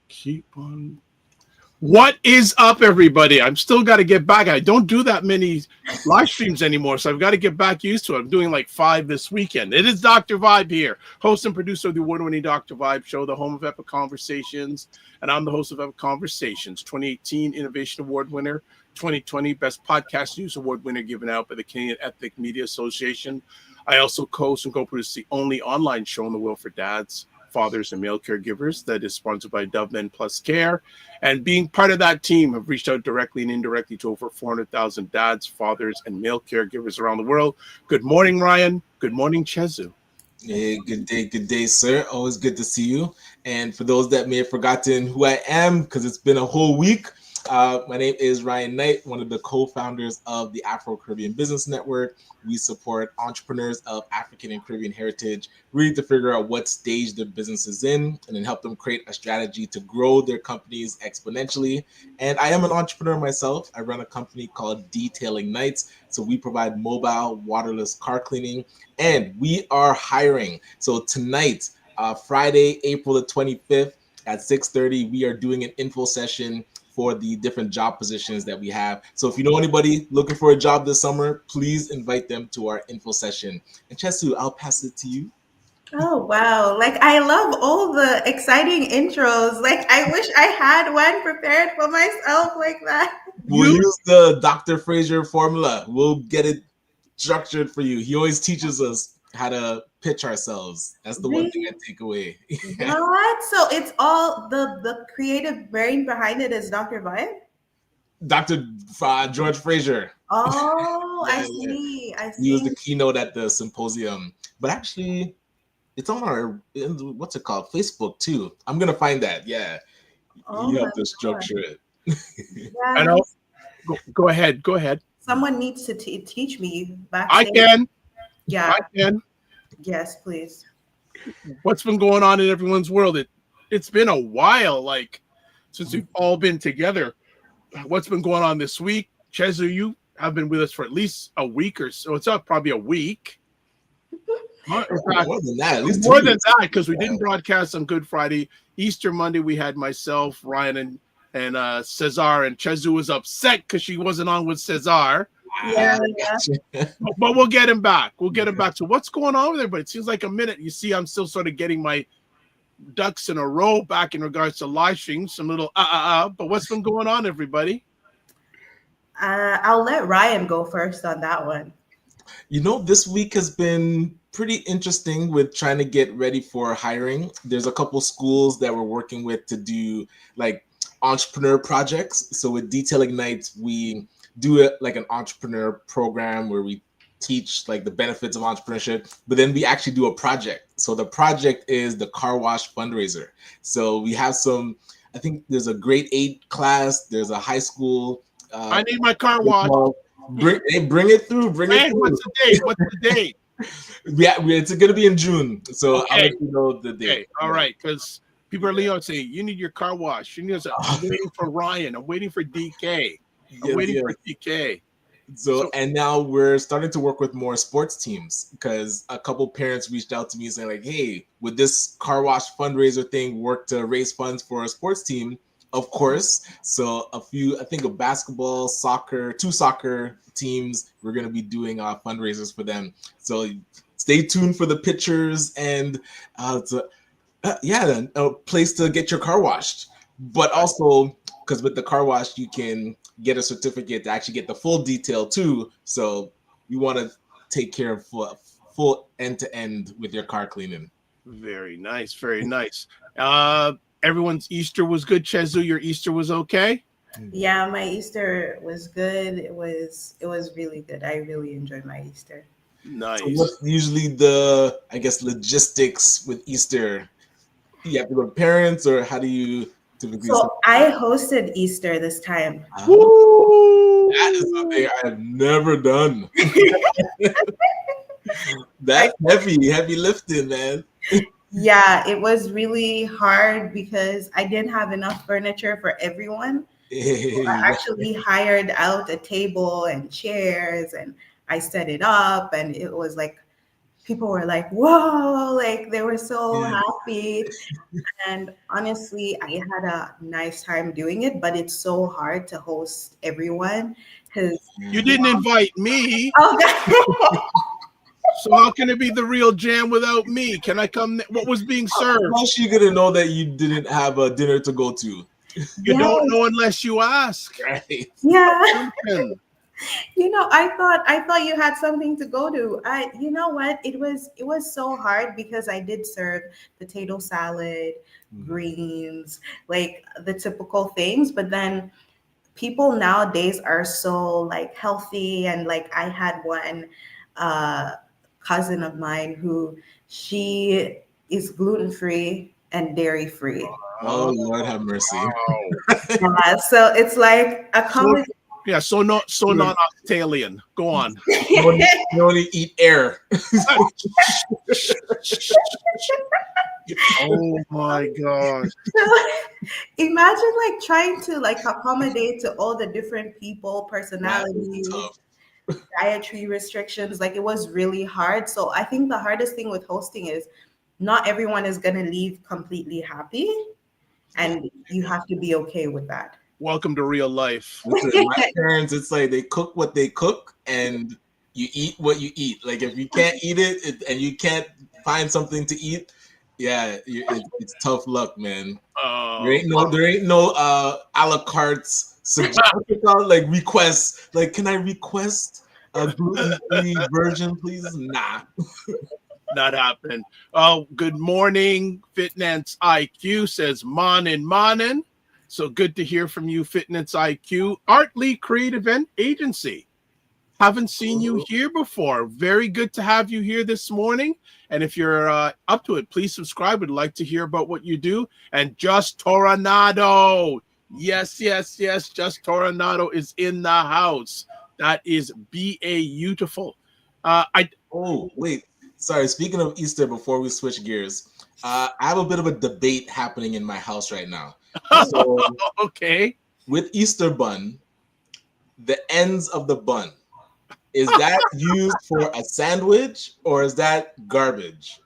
Keep on. What is up, everybody? I'm still got to get back. I don't do that many live streams anymore, so I've got to get back used to it. I'm doing like 5 this weekend. It is Dr. Vibe here, host and producer of the award-winning Dr. Vibe show, the home of Epic Conversations, and I'm the host of Epic Conversations, 2018 Innovation Award winner, 2020 Best Podcast News Award winner given out by the Canadian Ethnic Media Association. I also co-host and co-produce the only online show in the world for dads, fathers, and male caregivers that is sponsored by Dove Men Plus Care. And being part of that team, have reached out directly and indirectly to over 400,000 dads, fathers, and male caregivers around the world. Good morning, Ryan. Good morning, Chezu. Hey, good day, sir. Always good to see you. And for those that may have forgotten who I am, because it's been a whole week, my name is Ryan Knight, one of the co-founders of the Afro-Caribbean Business Network. We support entrepreneurs of African and Caribbean heritage, really to figure out what stage their business is in, and then help them create a strategy to grow their companies exponentially. And I am an entrepreneur myself. I run a company called Detailing Nights. So we provide mobile, waterless car cleaning, and we are hiring. So tonight, Friday, April the 25th at 6:30, we are doing an info session for the different job positions that we have. So if you know anybody looking for a job this summer, please invite them to our info session. And Chesu, I'll pass it to you. Oh, wow. Like, I love all the exciting intros. Like, I wish I had one prepared for myself like that. We'll use the Dr. Fraser formula. We'll get it structured for you. He always teaches us how to pitch ourselves. That's the one thing I take away. What? So it's all the creative brain behind it is Dr. Vibe? Dr. George Fraser. Oh, I see. I see. He was the keynote at the symposium. But actually, it's on our, what's it called? Facebook too. I'm going to find that. Yeah. You have to structure it. I know. Go ahead. Go ahead. Someone needs to teach me back. I can. Yeah. I can. Yes, please. What's been going on in everyone's world? It's been a while, like, since we've all been together. What's been going on this week? Chezu, you have been with us for at least a week or so. It's up probably a week. More than that, at least more than that, because we didn't broadcast on Good Friday. Easter Monday, we had myself, Ryan, and Cesar, and Chezu was upset because she wasn't on with Cesar. Yeah. But we'll get him back. We'll get him back. So what's going on with everybody? It seems like a minute. You see, I'm still sort of getting my ducks in a row back in regards to live streams. Some little but what's been going on, everybody? I'll let Ryan go first on that one. You know, this week has been pretty interesting with trying to get ready for hiring. There's a couple schools that we're working with to do like entrepreneur projects. So with Detailing Nights, we do it like an entrepreneur program where we teach like the benefits of entrepreneurship, but then we actually do a project. So the project is the car wash fundraiser. So we have some, I think there's a grade 8 class, there's a high school. I need my car wash. Bring it through. Bring it through. What's the date? What's the date? Yeah, it's going to be in June. So okay. I'll let you know the date. Okay. All right, because people are saying, you need your car wash. You need to say, I'm waiting for Ryan. I'm waiting for DK. I'm waiting for DK. So, and now we're starting to work with more sports teams because a couple parents reached out to me saying like, hey, would this car wash fundraiser thing work to raise funds for a sports team? Of course. So I think a basketball, soccer, 2 soccer teams, we're going to be doing fundraisers for them. So stay tuned for the pictures and a place to get your car washed. But also, because with the car wash, you can get a certificate to actually get the full detail too. So you want to take care of full end-to-end with your car cleaning. Very nice. Very nice. Everyone's Easter was good. Chezu, your Easter was okay? Yeah, my Easter was good. It was really good. I really enjoyed my Easter. Nice. So what's usually the, I guess, logistics with Easter? You have to go to parents, or how do you typically? So I hosted Easter this time. Woo! That is something I have never done. That's heavy lifting, man. Yeah, it was really hard because I didn't have enough furniture for everyone. So I actually hired out a table and chairs, and I set it up, and it was like people were like, whoa, like they were so Yeah. happy. And honestly, I had a nice time doing it, but it's so hard to host everyone because, You didn't invite me, oh, God. so how can it be the real jam without me? Can I come? What was being served? How's she gonna know that you didn't have a dinner to go to? You don't Yes, know unless you ask. Right. yeah. Listen, I thought you had something to go to. You know what? It was so hard because I did serve potato salad, greens, like the typical things, but then people nowadays are so like healthy, and like I had one uh cousin of mine who she is gluten free and dairy free. Oh Lord have mercy. wow. So it's like a So, combination. yeah, so not Australian. Go on. You only eat air. Oh my gosh. Imagine like trying to like accommodate to all the different people, That is personalities, tough. dietary restrictions. Like it was really hard. So I think the hardest thing with hosting is not everyone is going to leave completely happy, and you have to be okay with that. Welcome to real life. Listen, my parents, it's like they cook what they cook and you eat what you eat. Like if you can't eat and you can't find something to eat, yeah, it's tough luck, man. Oh, There ain't no a la carte like requests. Like, can I request a gluten-free version, please? Nah. not happening. Oh, good morning. Fitness IQ says Monin. So good to hear from you, Fitness IQ. Artly Creative Event Agency. Haven't seen you here before. Very good to have you here this morning. And if you're up to it, please subscribe. We'd like to hear about what you do. And Just Toronado. Yes. Just Toronado is in the house. That is beautiful. Oh, wait. Sorry. Speaking of Easter, before we switch gears, I have a bit of a debate happening in my house right now. So, Okay. with Easter bun, the ends of the bun, is that used for a sandwich or is that garbage?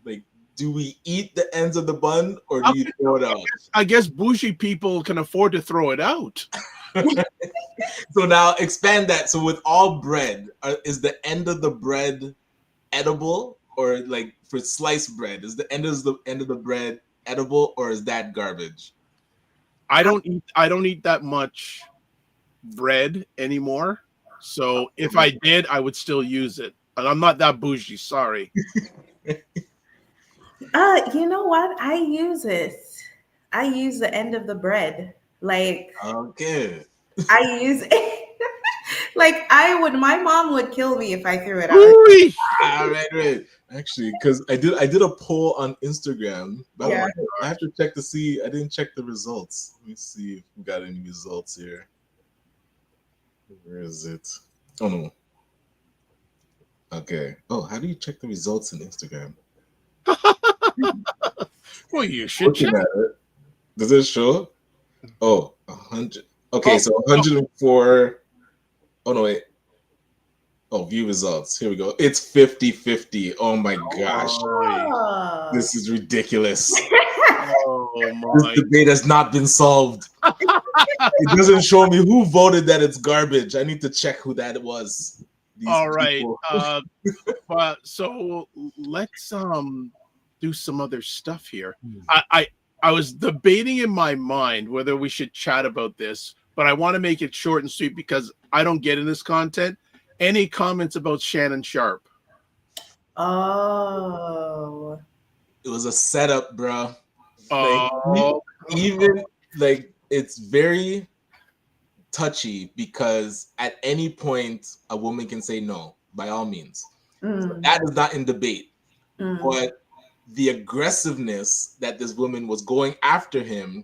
Like, do we eat the ends of the bun or do you throw it out? I guess bougie people can afford to throw it out. So now expand that. So with all bread, is the end of the bread edible, or like for sliced bread, is the end of the bread edible, or is that garbage? I don't eat that much bread anymore. So if I did, I would still use it. And I'm not that bougie, sorry. You know what? I use it. I use the end of the bread. Like Okay. I use like my mom would kill me if I threw it out. Ooh-wee. Right. Actually, because I did a poll on Instagram. But Yeah. I have to check to see. I didn't check the results. Let me see if we got any results here. Where is it? Oh no. Okay. Oh, how do you check the results in Instagram? Well, you should Looking check. at it. Does it show? Oh, 100. Okay, Oh, so 104. Oh no, wait. Oh, view results. Here we go. It's 50-50. Oh my gosh. Oh. This is ridiculous. Oh This my. debate has not been solved. It doesn't show me who voted that it's garbage. I need to check who that was. These All right. people. So let's do some other stuff here. I was debating in my mind whether we should chat about this, but I want to make it short and sweet because I don't get in this content. Any comments about Shannon Sharp? Oh. It was a setup, bro. Oh, Even like it's very touchy because at any point a woman can say no, by all means. Mm, That is not in debate. mm. But the aggressiveness that this woman was going after him,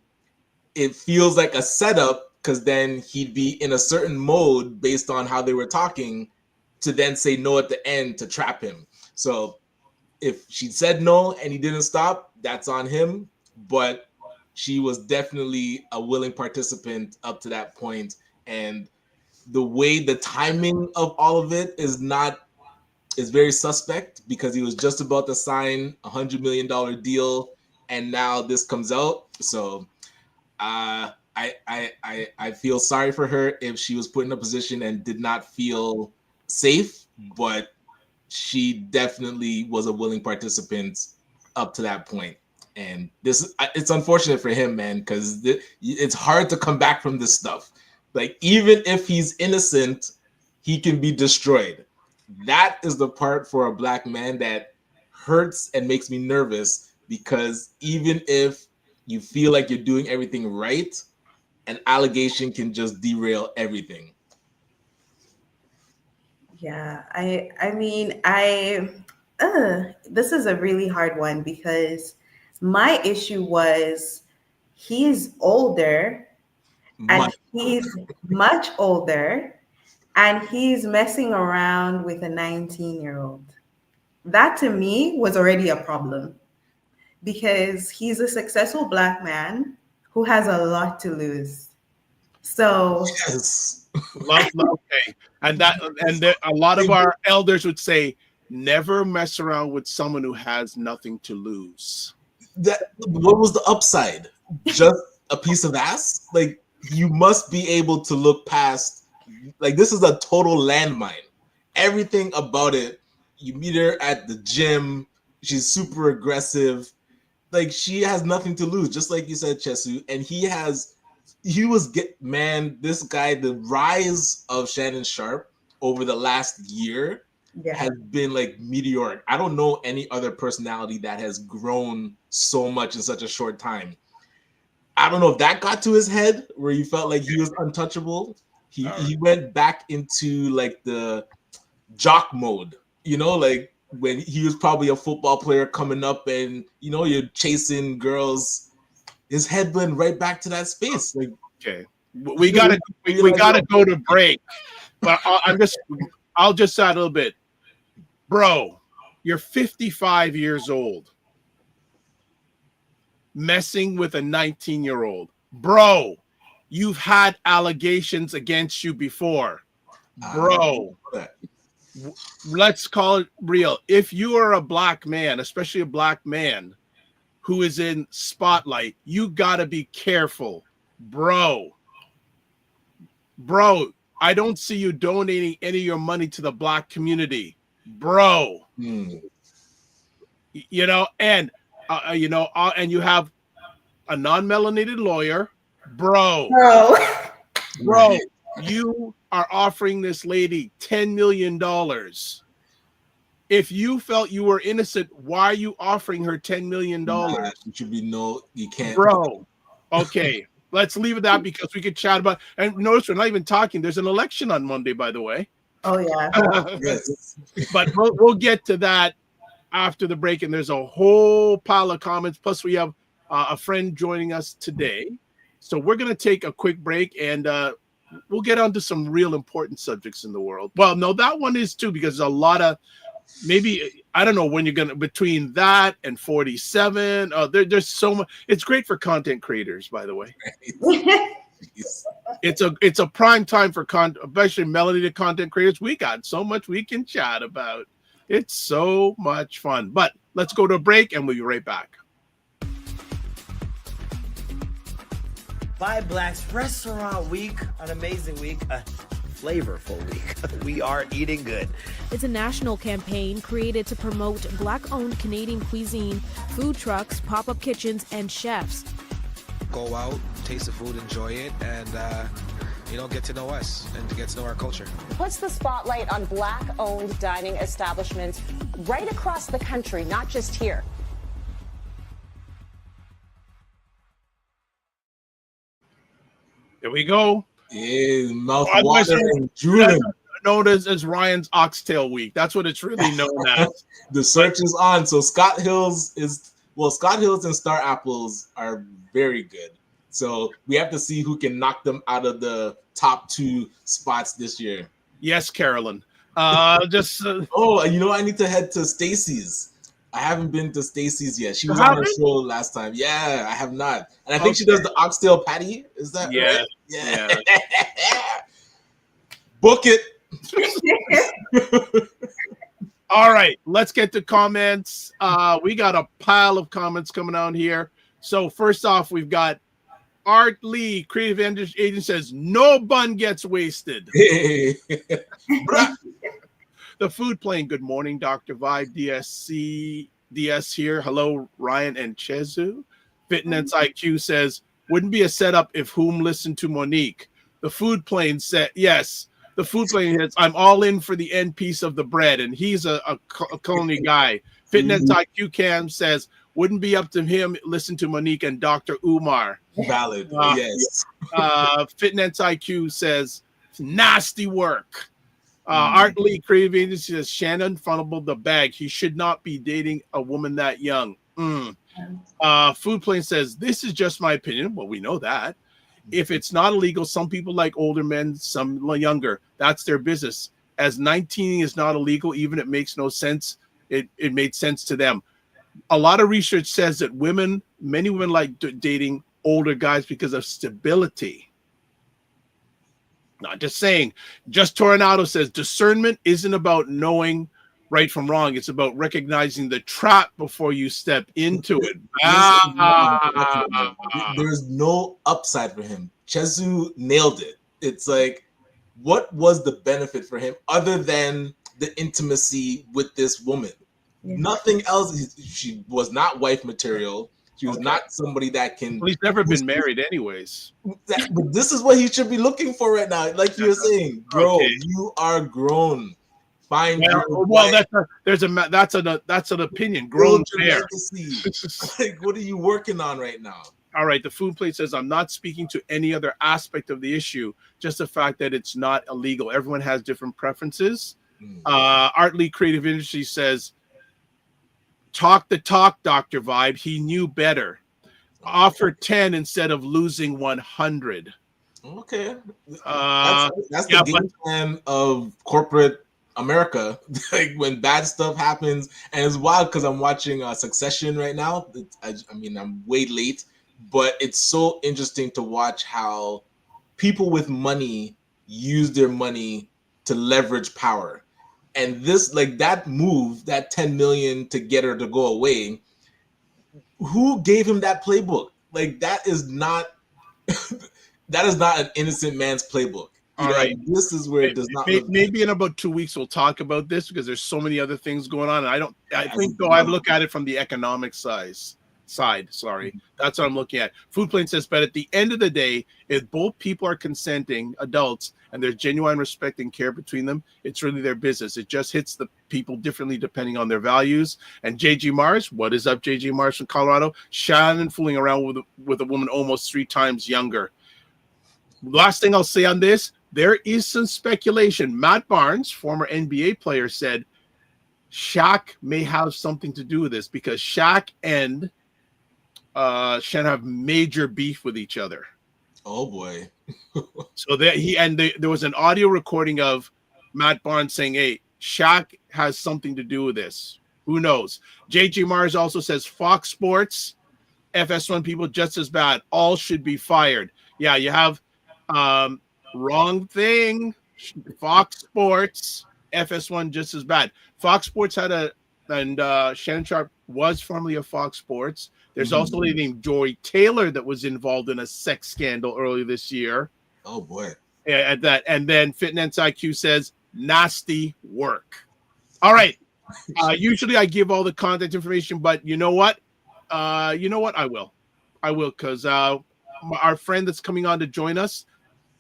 it feels like a setup because then he'd be in a certain mode based on how they were talking to then say no at the end to trap him. So if she said no and he didn't stop, that's on him. But she was definitely a willing participant up to that point. And the way the timing of all of it is not is very suspect because he was just about to sign $100 million deal, and now this comes out. So I feel sorry for her if she was put in a position and did not feel safe, but she definitely was a willing participant up to that point. And it's unfortunate for him, man, because it's hard to come back from this stuff. Like, even if he's innocent, he can be destroyed. That is the part for a black man that hurts and makes me nervous, because even if you feel like you're doing everything right, an allegation can just derail everything. Yeah, this is a really hard one because my issue was he's older and he's much older and he's messing around with a 19-year-old. That to me was already a problem because he's a successful black man who has a lot to lose. So yes. Okay. And a lot of our elders would say, never mess around with someone who has nothing to lose. What was the upside? Just a piece of ass? Like, you must be able to look past. Like, this is a total landmine. Everything about it. You meet her at the gym. She's super aggressive. Like, she has nothing to lose, just like you said, Chesu. And this guy, the rise of Shannon Sharpe over the last year has been like meteoric. I don't know any other personality that has grown so much in such a short time. I don't know if that got to his head where he felt like he was untouchable. He went back into like the jock mode, like when he was probably a football player coming up and, you're chasing girls. His head went right back to that space. Like, okay, we gotta go to break. But I'll just add a little bit, bro. You're 55 years old, messing with a 19-year-old, bro. You've had allegations against you before, bro. Let's call it real. If you are a black man, especially a black man who is in spotlight, you gotta be careful, bro. I don't see you donating any of your money to the black community, bro. And and you have a non-melanated lawyer, bro. You are offering this lady $10 million. If you felt you were innocent, why are you offering her $10 million? You can't. Bro, okay, let's leave it at that because we could chat about. And notice we're not even talking. There's an election on Monday, by the way. Oh, yeah. Yes. But we'll get to that after the break. And there's a whole pile of comments. Plus, we have a friend joining us today. So we're going to take a quick break and we'll get on to some real important subjects in the world. Well, no, that one is too, because there's a lot of, maybe, I don't know when you're going to, between that and 47, there's so much. It's great for content creators, by the way. It's a prime time for especially melanated content creators. We got so much we can chat about. It's so much fun. But let's go to a break and we'll be right back. Five Blacks Restaurant Week, an amazing week, a flavorful week. We are eating good. It's a national campaign created to promote Black-owned Canadian cuisine, food trucks, pop-up kitchens, and chefs. Go out, taste the food, enjoy it, and get to know us and to get to know our culture. Puts the spotlight on Black-owned dining establishments right across the country, not just here. There we go. Yeah, mouth watering, drooling. Known as Ryan's Oxtail Week. That's what it's really known as. The search is on. So Scott Hills and Star Apples are very good. So we have to see who can knock them out of the top 2 spots this year. Yes, Carolyn. I need to head to Stacy's. I haven't been to Stacy's yet. She was on her show last time. Yeah, I have not. And I think she does the oxtail patty. Is that right? Yeah. Book it. All right, let's get to comments. We got a pile of comments coming out here. So first off, we've got Art Lee, creative agent, says no bun gets wasted. Hey. The food plane. Good morning, Dr. Vibe, DS here. Hello, Ryan and Chezu. Fitness IQ says wouldn't be a setup if whom listened to Monique. The food plane said yes. The food plane says I'm all in for the end piece of the bread, and he's a culinary guy. Fitness IQ Cam says wouldn't be up to him. Listen to Monique and Dr. Umar. Valid. Yes. Fitness IQ says nasty work. Art Lee, creative agency, says Shannon funneled the bag. He should not be dating a woman that young. Food plane says this is just my opinion. Well, we know that. If it's not illegal, some people like older men, some younger. That's their business. As 19 is not illegal, even it makes no sense. It made sense to them. A lot of research says that many women like dating older guys because of stability. Not just saying. Just Toronado says discernment isn't about knowing right from wrong. It's about recognizing the trap before you step into it. There's no upside for him. Chezu nailed it. It's like, what was the benefit for him other than the intimacy with this woman? Yeah. Nothing else. She was not wife material. She was not somebody that can. Well, he's never been married, anyways. But this is what he should be looking for right now. Like you were saying, bro, you are grown. Fine. Well, that's an opinion. Grown there. Like, what are you working on right now? All right. The food plate says I'm not speaking to any other aspect of the issue. Just the fact that it's not illegal. Everyone has different preferences. Art Lee Creative Industry says. Talk the talk, Dr. Vibe. He knew better. Offer 10 instead of losing 100. Okay. That's the game plan of corporate America. Like when bad stuff happens, and it's wild because I'm watching Succession right now. I'm way late, but it's so interesting to watch how people with money use their money to leverage power. And this, like that move, that 10 million to get her to go away, who gave him that playbook? Like that is not an innocent man's playbook. All right. This is where it does not. Maybe in about 2 weeks we'll talk about this because there's so many other things going on. And I think I look at it from the economic side. Sorry. That's what I'm looking at. Food Plane says, but at the end of the day, if both people are consenting adults and there's genuine respect and care between them, it's really their business. It just hits the people differently depending on their values. And JG Mars, what is up, JG Mars from Colorado? Shannon fooling around with a woman almost 3 times younger. Last thing I'll say on this, there is some speculation. Matt Barnes, former NBA player, said Shaq may have something to do with this because Shaq and Shannon have major beef with each other. Oh boy. So there was an audio recording of Matt Barnes saying, hey, Shaq has something to do with this. Who knows? JG Mars also says Fox Sports, FS1 people just as bad. All should be fired. Yeah, you have wrong thing. Fox Sports, FS1 just as bad. Fox Sports and Shannon Sharpe was formerly of Fox Sports. There's also a lady named Joy Taylor that was involved in a sex scandal earlier this year. Oh boy. At that, and then Fitness IQ says nasty work. All right. Usually I give all the contact information, but you know what? I will because our friend that's coming on to join us,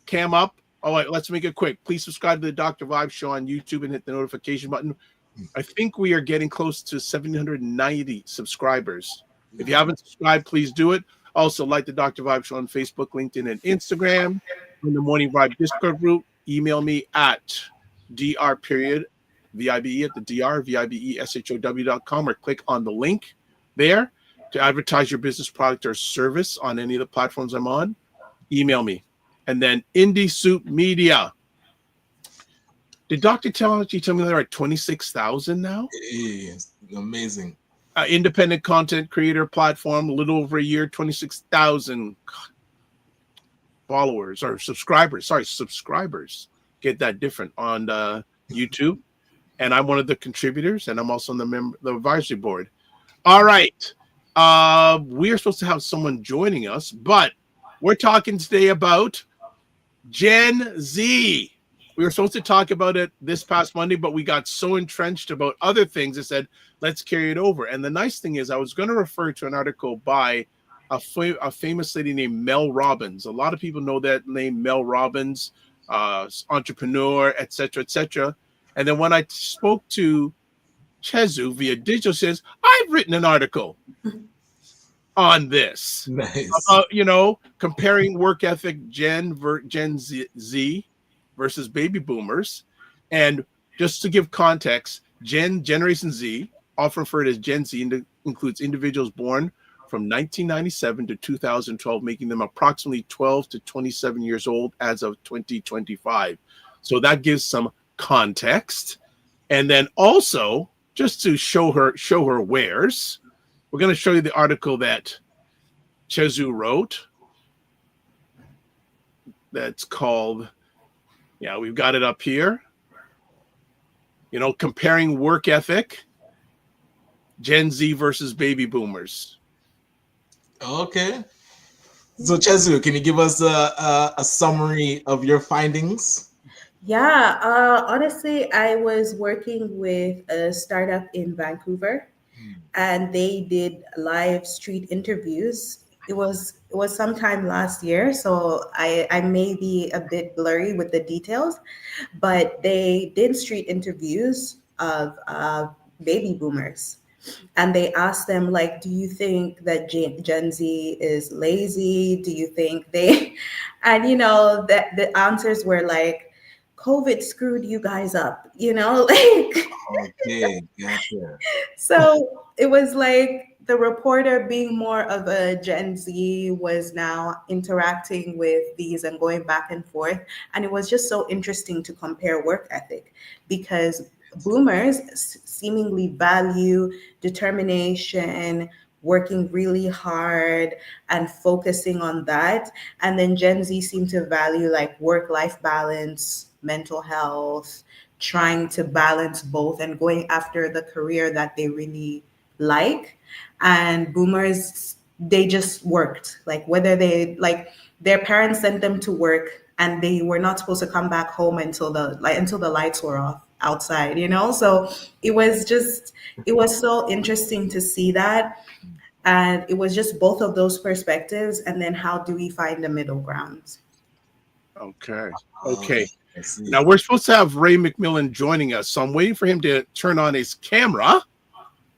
Cam Up. All right, let's make it quick. Please subscribe to the Dr. Vibe Show on YouTube and hit the notification button. I think we are getting close to 790 subscribers. If you haven't subscribed, please do it. Also, like the Dr. Vibe Show on Facebook, LinkedIn, and Instagram. In the Morning Vibe Discord group, email me at dr.vibe at the dr.vibeshow.com or click on the link there to advertise your business product or service on any of the platforms I'm on. Email me. And then Indie Soup Media. Did Dr. Technology tell me they're at 26,000 now? It is amazing. Independent content creator platform, a little over a year, 26,000 followers or subscribers. Sorry, subscribers. Get that different on YouTube. and I'm one of the contributors, and I'm also on the advisory board. All right. We're supposed to have someone joining us, but we're talking today about Gen Z. We were supposed to talk about it this past Monday, but we got so entrenched about other things that said, let's carry it over. And the nice thing is I was going to refer to an article by a famous lady named Mel Robbins. A lot of people know that name, Mel Robbins, entrepreneur, etc., etc. And then when I spoke to Chezu via digital, says, I've written an article on this. Nice. Comparing work ethic Gen Z versus baby boomers. And just to give context, Generation Z, often referred as Gen Z, includes individuals born from 1997 to 2012, making them approximately 12 to 27 years old as of 2025. So that gives some context. And then also, just to show her wares, we're going to show you the article that Chezu wrote. That's called, we've got it up here. Comparing work ethic, Gen Z versus baby boomers. Okay. So Chezu, can you give us a summary of your findings? Yeah, honestly, I was working with a startup in Vancouver, and they did live street interviews. It was sometime last year, so I may be a bit blurry with the details, but they did street interviews of baby boomers. And they asked them, like, do you think that Gen Z is lazy? Do you think and that the answers were like, COVID screwed you guys up, like. Okay, gotcha. So it was like the reporter, being more of a Gen Z, was now interacting with these and going back and forth. And it was just so interesting to compare work ethic, because boomers seemingly value determination, working really hard and focusing on that. And then Gen Z seem to value like work-life balance, mental health, trying to balance both and going after the career that they really like. And boomers, they just worked, like whether they their parents sent them to work and they were not supposed to come back home until the lights were off outside, So it was so interesting to see that. And it was just both of those perspectives. And then how do we find the middle ground? Okay. Now we're supposed to have Ray McMillan joining us. So I'm waiting for him to turn on his camera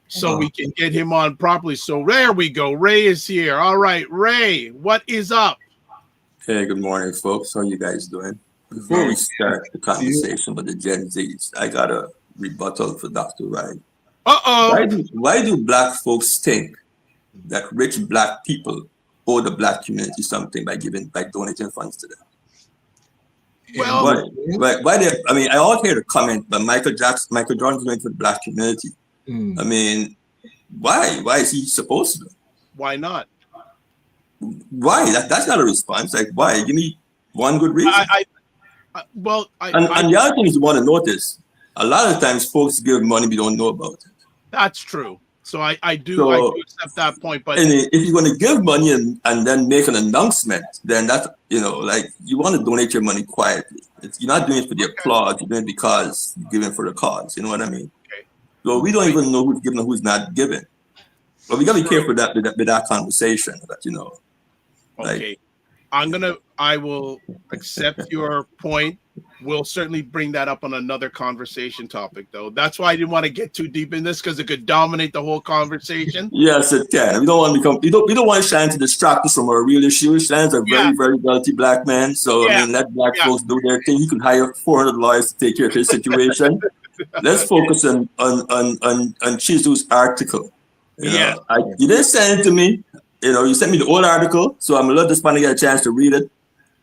so we can get him on properly. So there we go. Ray is here. All right, Ray, what is up? Hey, good morning, folks. How you guys doing? Before we start the conversation with the Gen Zs, I got a rebuttal for Dr. Ryan. Why do black folks think that rich black people owe the black community something by donating funds to them? Well, why they? I mean, I always hear the comment, but Michael Jordan's going for the black community. I mean, why? Why is he supposed to? Why not? Why? That's not a response. Like, why? Give me one good reason. And the other thing is, you want to notice, a lot of times folks give money we don't know about it. That's true. So I do accept that point. But if you're going to give money and then make an announcement, then that's, you want to donate your money quietly. You're not doing it for the applause. You're doing it because you're giving for the cause. You know what I mean? Okay. So we don't even know who's giving and who's not giving. But we got to be careful with that conversation. Okay. I will accept your point. We'll certainly bring that up on another conversation topic, though. That's why I didn't want to get too deep in this, because it could dominate the whole conversation. Yes, it can. We don't want to become. We don't want Shine to distract us from our real issue. Shine's a very, very wealthy black man. So I mean, let black folks do their thing. He can hire 400 lawyers to take care of his situation. Let's focus on Chizu's article. You didn't send it to me. You sent me the old article, so I'm a little disappointed to get a chance to read it.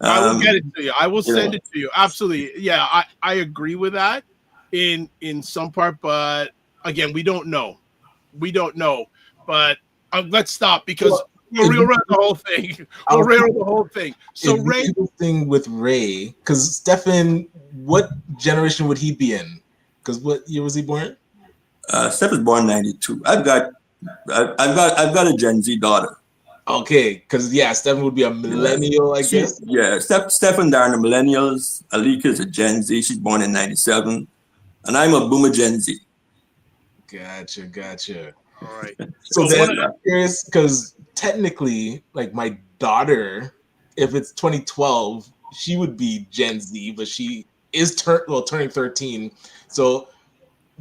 I will get it to you. I will send it to you. Absolutely. Yeah, I agree with that in some part, but again, we don't know. But let's stop, because we'll rewrite the whole thing. So Ray, thing with Ray, because Stefan, what generation would he be in? Because what year was he born? Steph was born 92. I've got a Gen Z daughter. Okay, because Stephen would be a millennial, I guess. Yeah, Steph and Darren are millennials. Alika is a Gen Z. She's born in 97. And I'm a boomer Gen Z. Gotcha. All right. So then I'm curious, because technically, like my daughter, if it's 2012, she would be Gen Z, but she is turning 13. So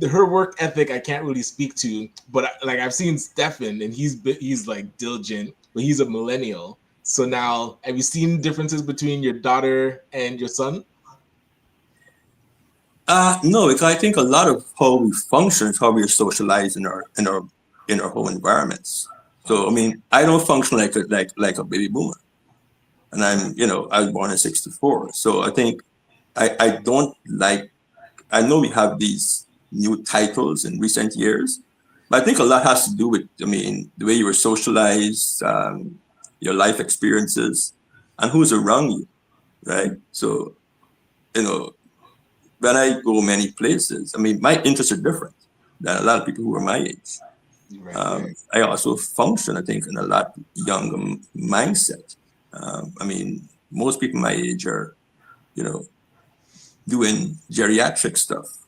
her work ethic I can't really speak to, but like I've seen Stefan and he's like diligent, but he's a millennial. So now, have you seen differences between your daughter and your son? No, because I think a lot of how we function is how we are socialized in our home environments. So I mean, I don't function like a baby boomer, and I was born in '64. So I think I don't like. I know we have these new titles in recent years, but I think a lot has to do with, the way you were socialized, your life experiences, and who's around you, right? So, when I go many places, my interests are different than a lot of people who are my age. Right. I also function, I think, in a lot younger mindset. Most people my age are, doing geriatric stuff.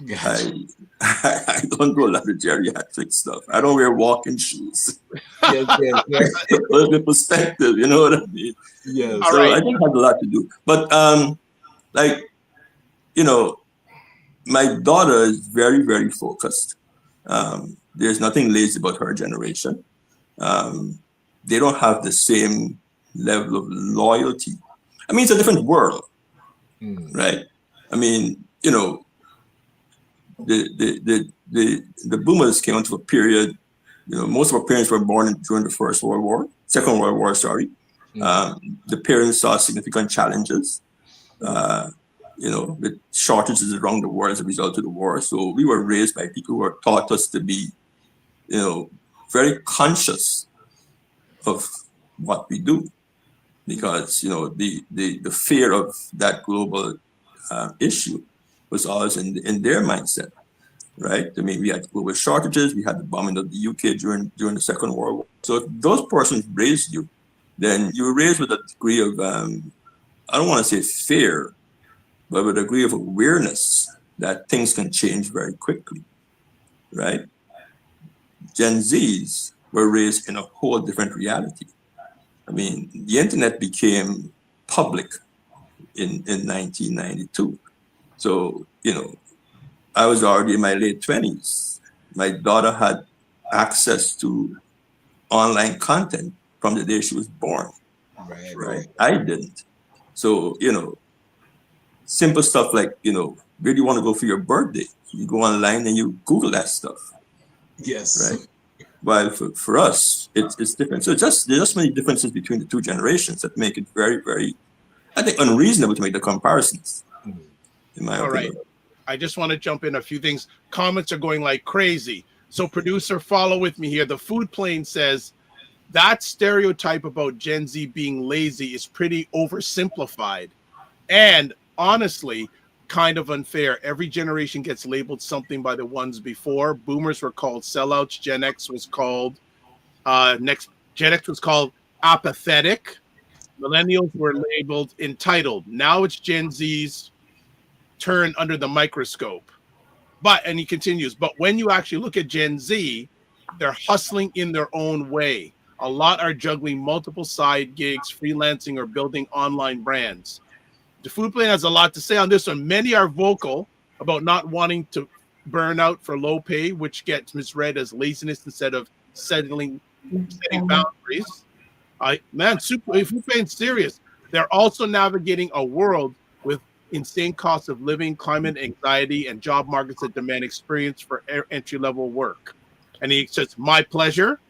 Gotcha. I don't do a lot of geriatric stuff. I don't wear walking shoes. Yes. The perspective, you know what I mean? Yeah. So right. I think it has a lot to do. But my daughter is very, very focused. There's nothing lazy about her generation. They don't have the same level of loyalty. It's a different world, right? The boomers came into a period, most of our parents were born during the Second World War, sorry. The parents saw significant challenges, with shortages around the world as a result of the war. So we were raised by people who taught us to be, very conscious of what we do, because, the fear of that global issue was always in their mindset, right? We had global shortages. We had the bombing of the UK during the Second World War. So if those persons raised you, then you were raised with a degree of, I don't want to say fear, but with a degree of awareness that things can change very quickly, right? Gen Zs were raised in a whole different reality. The internet became public in 1992. So, I was already in my late 20s. My daughter had access to online content from the day she was born. Right. I didn't. So, simple stuff like, where do you want to go for your birthday? You go online and you Google that stuff. Yes. Right. While for us, it's different. So there's just many differences between the two generations that make it very, very, I think, unreasonable to make the comparisons. In my opinion. Right. I just want to jump in a few things. Comments are going like crazy. So producer, follow with me here. The food plane says that stereotype about Gen Z being lazy is pretty oversimplified and honestly kind of unfair. Every generation gets labeled something by the ones before. Boomers were called sellouts. Gen X was called Gen X was called apathetic. Millennials were labeled entitled. Now it's Gen Z's turn under the microscope. And he continues, but when you actually look at Gen Z, they're hustling in their own way. A lot are juggling multiple side gigs, freelancing, or building online brands. The food plane has a lot to say on this one. Many are vocal about not wanting to burn out for low pay, which gets misread as laziness instead of setting boundaries. Food plane's serious. They're also navigating a world with insane costs of living, climate anxiety, and job markets that demand experience for entry-level work. And he says, my pleasure.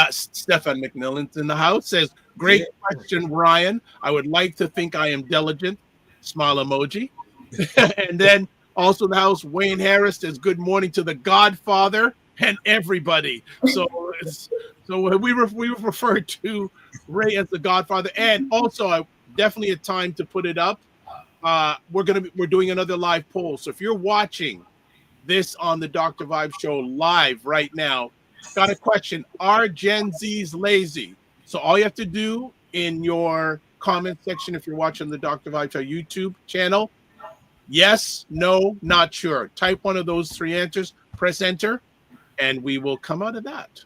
Stefan McMillan's in the house, says, great question, Ryan. I would like to think I am diligent. Smile emoji. And then also the house, Wayne Harris says, good morning to the Godfather and everybody. So we refer to Ray as the Godfather. And also, definitely a time to put it up. we're doing another live poll. So if you're watching this on the Dr. Vibe Show live right now, got a question: are Gen Zs lazy? So all you have to do in your comment section, if you're watching the Dr. Vibe Show YouTube channel, yes, no, not sure. Type one of those three answers, press enter, and we will come out of that.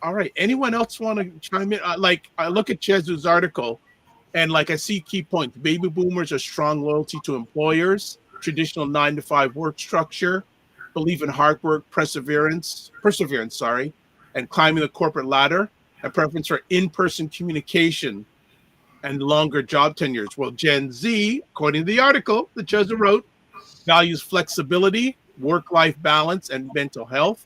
All right. Anyone else want to chime in? I look at Chezu's article, and I see key points. Baby boomers are strong loyalty to employers, traditional 9-to-5 work structure, believe in hard work, perseverance, and climbing the corporate ladder, and preference for in-person communication and longer job tenures. Well, Gen Z, according to the article that Chezu wrote, values flexibility, work-life balance, and mental health,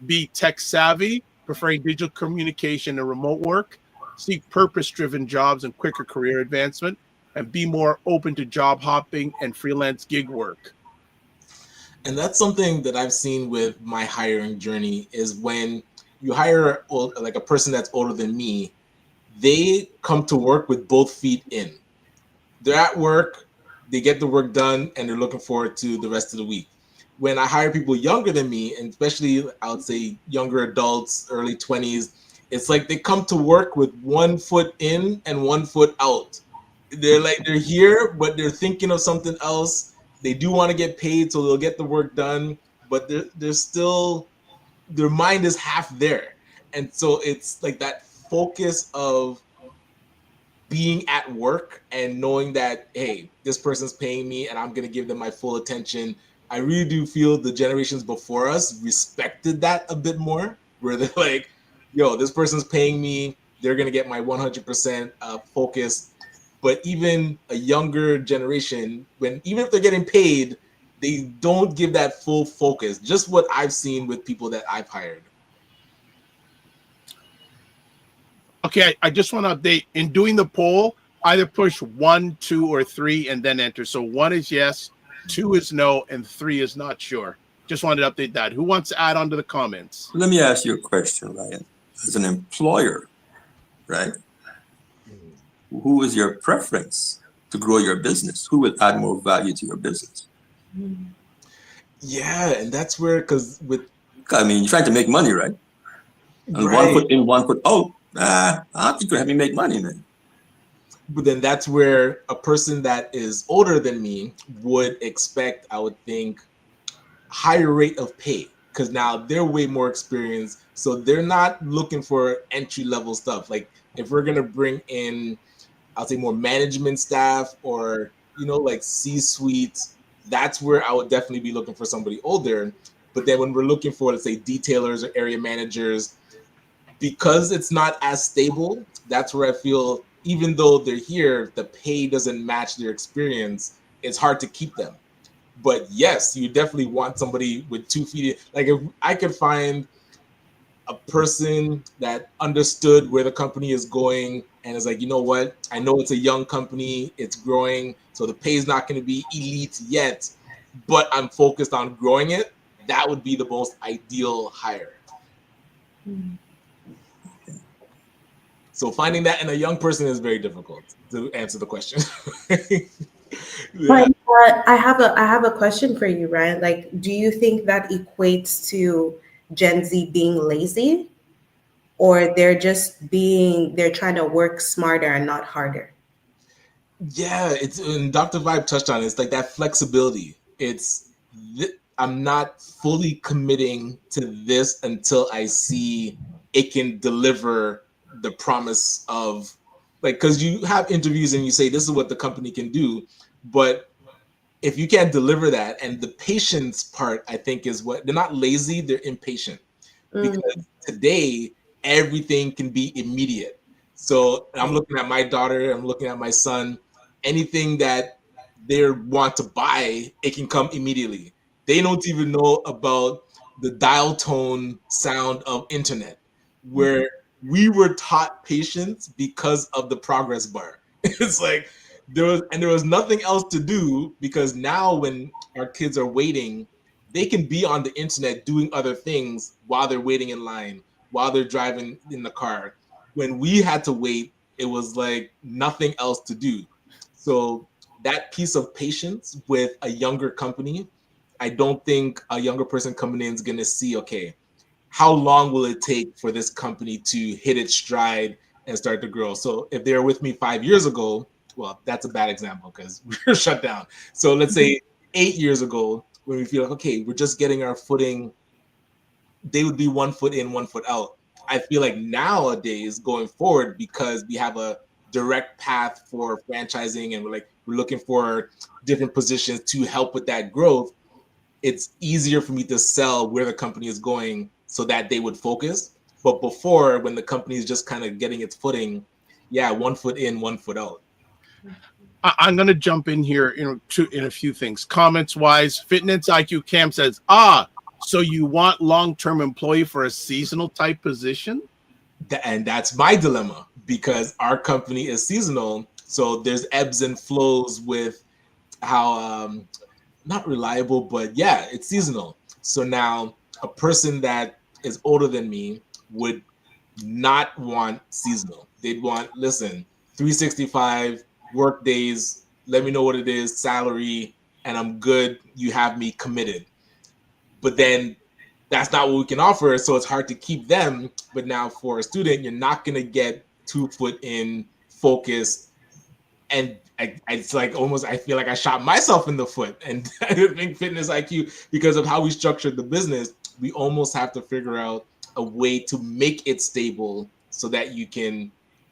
be tech savvy, preferring digital communication and remote work, seek purpose-driven jobs and quicker career advancement, and be more open to job hopping and freelance gig work. And that's something that I've seen with my hiring journey is when you hire a person that's older than me, they come to work with both feet in. They're at work, they get the work done, and they're looking forward to the rest of the week. When I hire people younger than me, and especially I would say younger adults, early 20s, it's like they come to work with 1 foot in and 1 foot out. They're here, but they're thinking of something else. They do want to get paid, so they'll get the work done, but they're still, their mind is half there. And so it's like that focus of being at work and knowing that, hey, this person's paying me and I'm going to give them my full attention. I really do feel the generations before us respected that a bit more, where they're like, yo, this person's paying me, they're going to get my 100% focus. But even a younger generation, even if they're getting paid, they don't give that full focus. Just what I've seen with people that I've hired. Okay, I just want to update. In doing the poll, either push 1, 2, or 3 and then enter. So 1 is yes, 2 is no, and 3 is not sure. Just wanted to update that. Who wants to add on to the comments? Let me ask you a question, Ryan. As an employer, right? Who is your preference to grow your business? Who will add more value to your business? Yeah, and that's where, you're trying to make money, right? And right. 1 foot in, 1 foot out. I don't think you have me make money, man. But then that's where a person that is older than me would expect, I would think, higher rate of pay, because now they're way more experienced. So they're not looking for entry level stuff. Like if we're going to bring in, I'll say more management staff or, like C-suite, that's where I would definitely be looking for somebody older. But then when we're looking for, let's say, detailers or area managers, because it's not as stable, that's where I feel, even though they're here, the pay doesn't match their experience. It's hard to keep them. But yes, you definitely want somebody with 2 feet. Like if I could find a person that understood where the company is going and is like, you know what? I know it's a young company, it's growing, so the pay is not going to be elite yet, but I'm focused on growing it. That would be the most ideal hire. So finding that in a young person is very difficult to answer the question. But I have a question for you, Ryan. Like, do you think that equates to Gen Z being lazy, or they're trying to work smarter and not harder? Yeah, and Dr. Vibe touched on it. It's like that flexibility. I'm not fully committing to this until I see it can deliver the promise of, because you have interviews and you say this is what the company can do, but if you can't deliver that, and the patience part, I think, is what they're not lazy, they're impatient. Because today everything can be immediate. So I'm looking at my daughter, I'm looking at my son, anything that they want to buy, it can come immediately. They don't even know about the dial tone sound of internet, where we were taught patience because of the progress bar. It's like there was nothing else to do, because now when our kids are waiting, they can be on the internet doing other things while they're waiting in line, while they're driving in the car. When we had to wait, it was like nothing else to do. So that piece of patience with a younger company, I don't think a younger person coming in is going to see, okay, how long will it take for this company to hit its stride and start to grow? So if they were with me 5 years ago, well, that's a bad example because we're shut down. So let's say 8 years ago, when we feel like, okay, we're just getting our footing, they would be 1 foot in, 1 foot out. I feel like nowadays going forward, because we have a direct path for franchising and we're looking for different positions to help with that growth, it's easier for me to sell where the company is going so that they would focus. But before, when the company is just kind of getting its footing, 1 foot in, 1 foot out. I'm going to jump in here in a few things. Comments wise, Fitness IQ Cam says, so you want long-term employee for a seasonal type position? And that's my dilemma, because our company is seasonal. So there's ebbs and flows with how, not reliable, but it's seasonal. So now a person that is older than me would not want seasonal. They'd want, listen, 365 work days, let me know what it is, salary, and I'm good. You have me committed. But then that's not what we can offer, so it's hard to keep them. But now for a student, you're not going to get 2 foot in, focus, and it's like almost I feel like I shot myself in the foot. And I think Fitness IQ, because of how we structured the business, we almost have to figure out a way to make it stable so that you can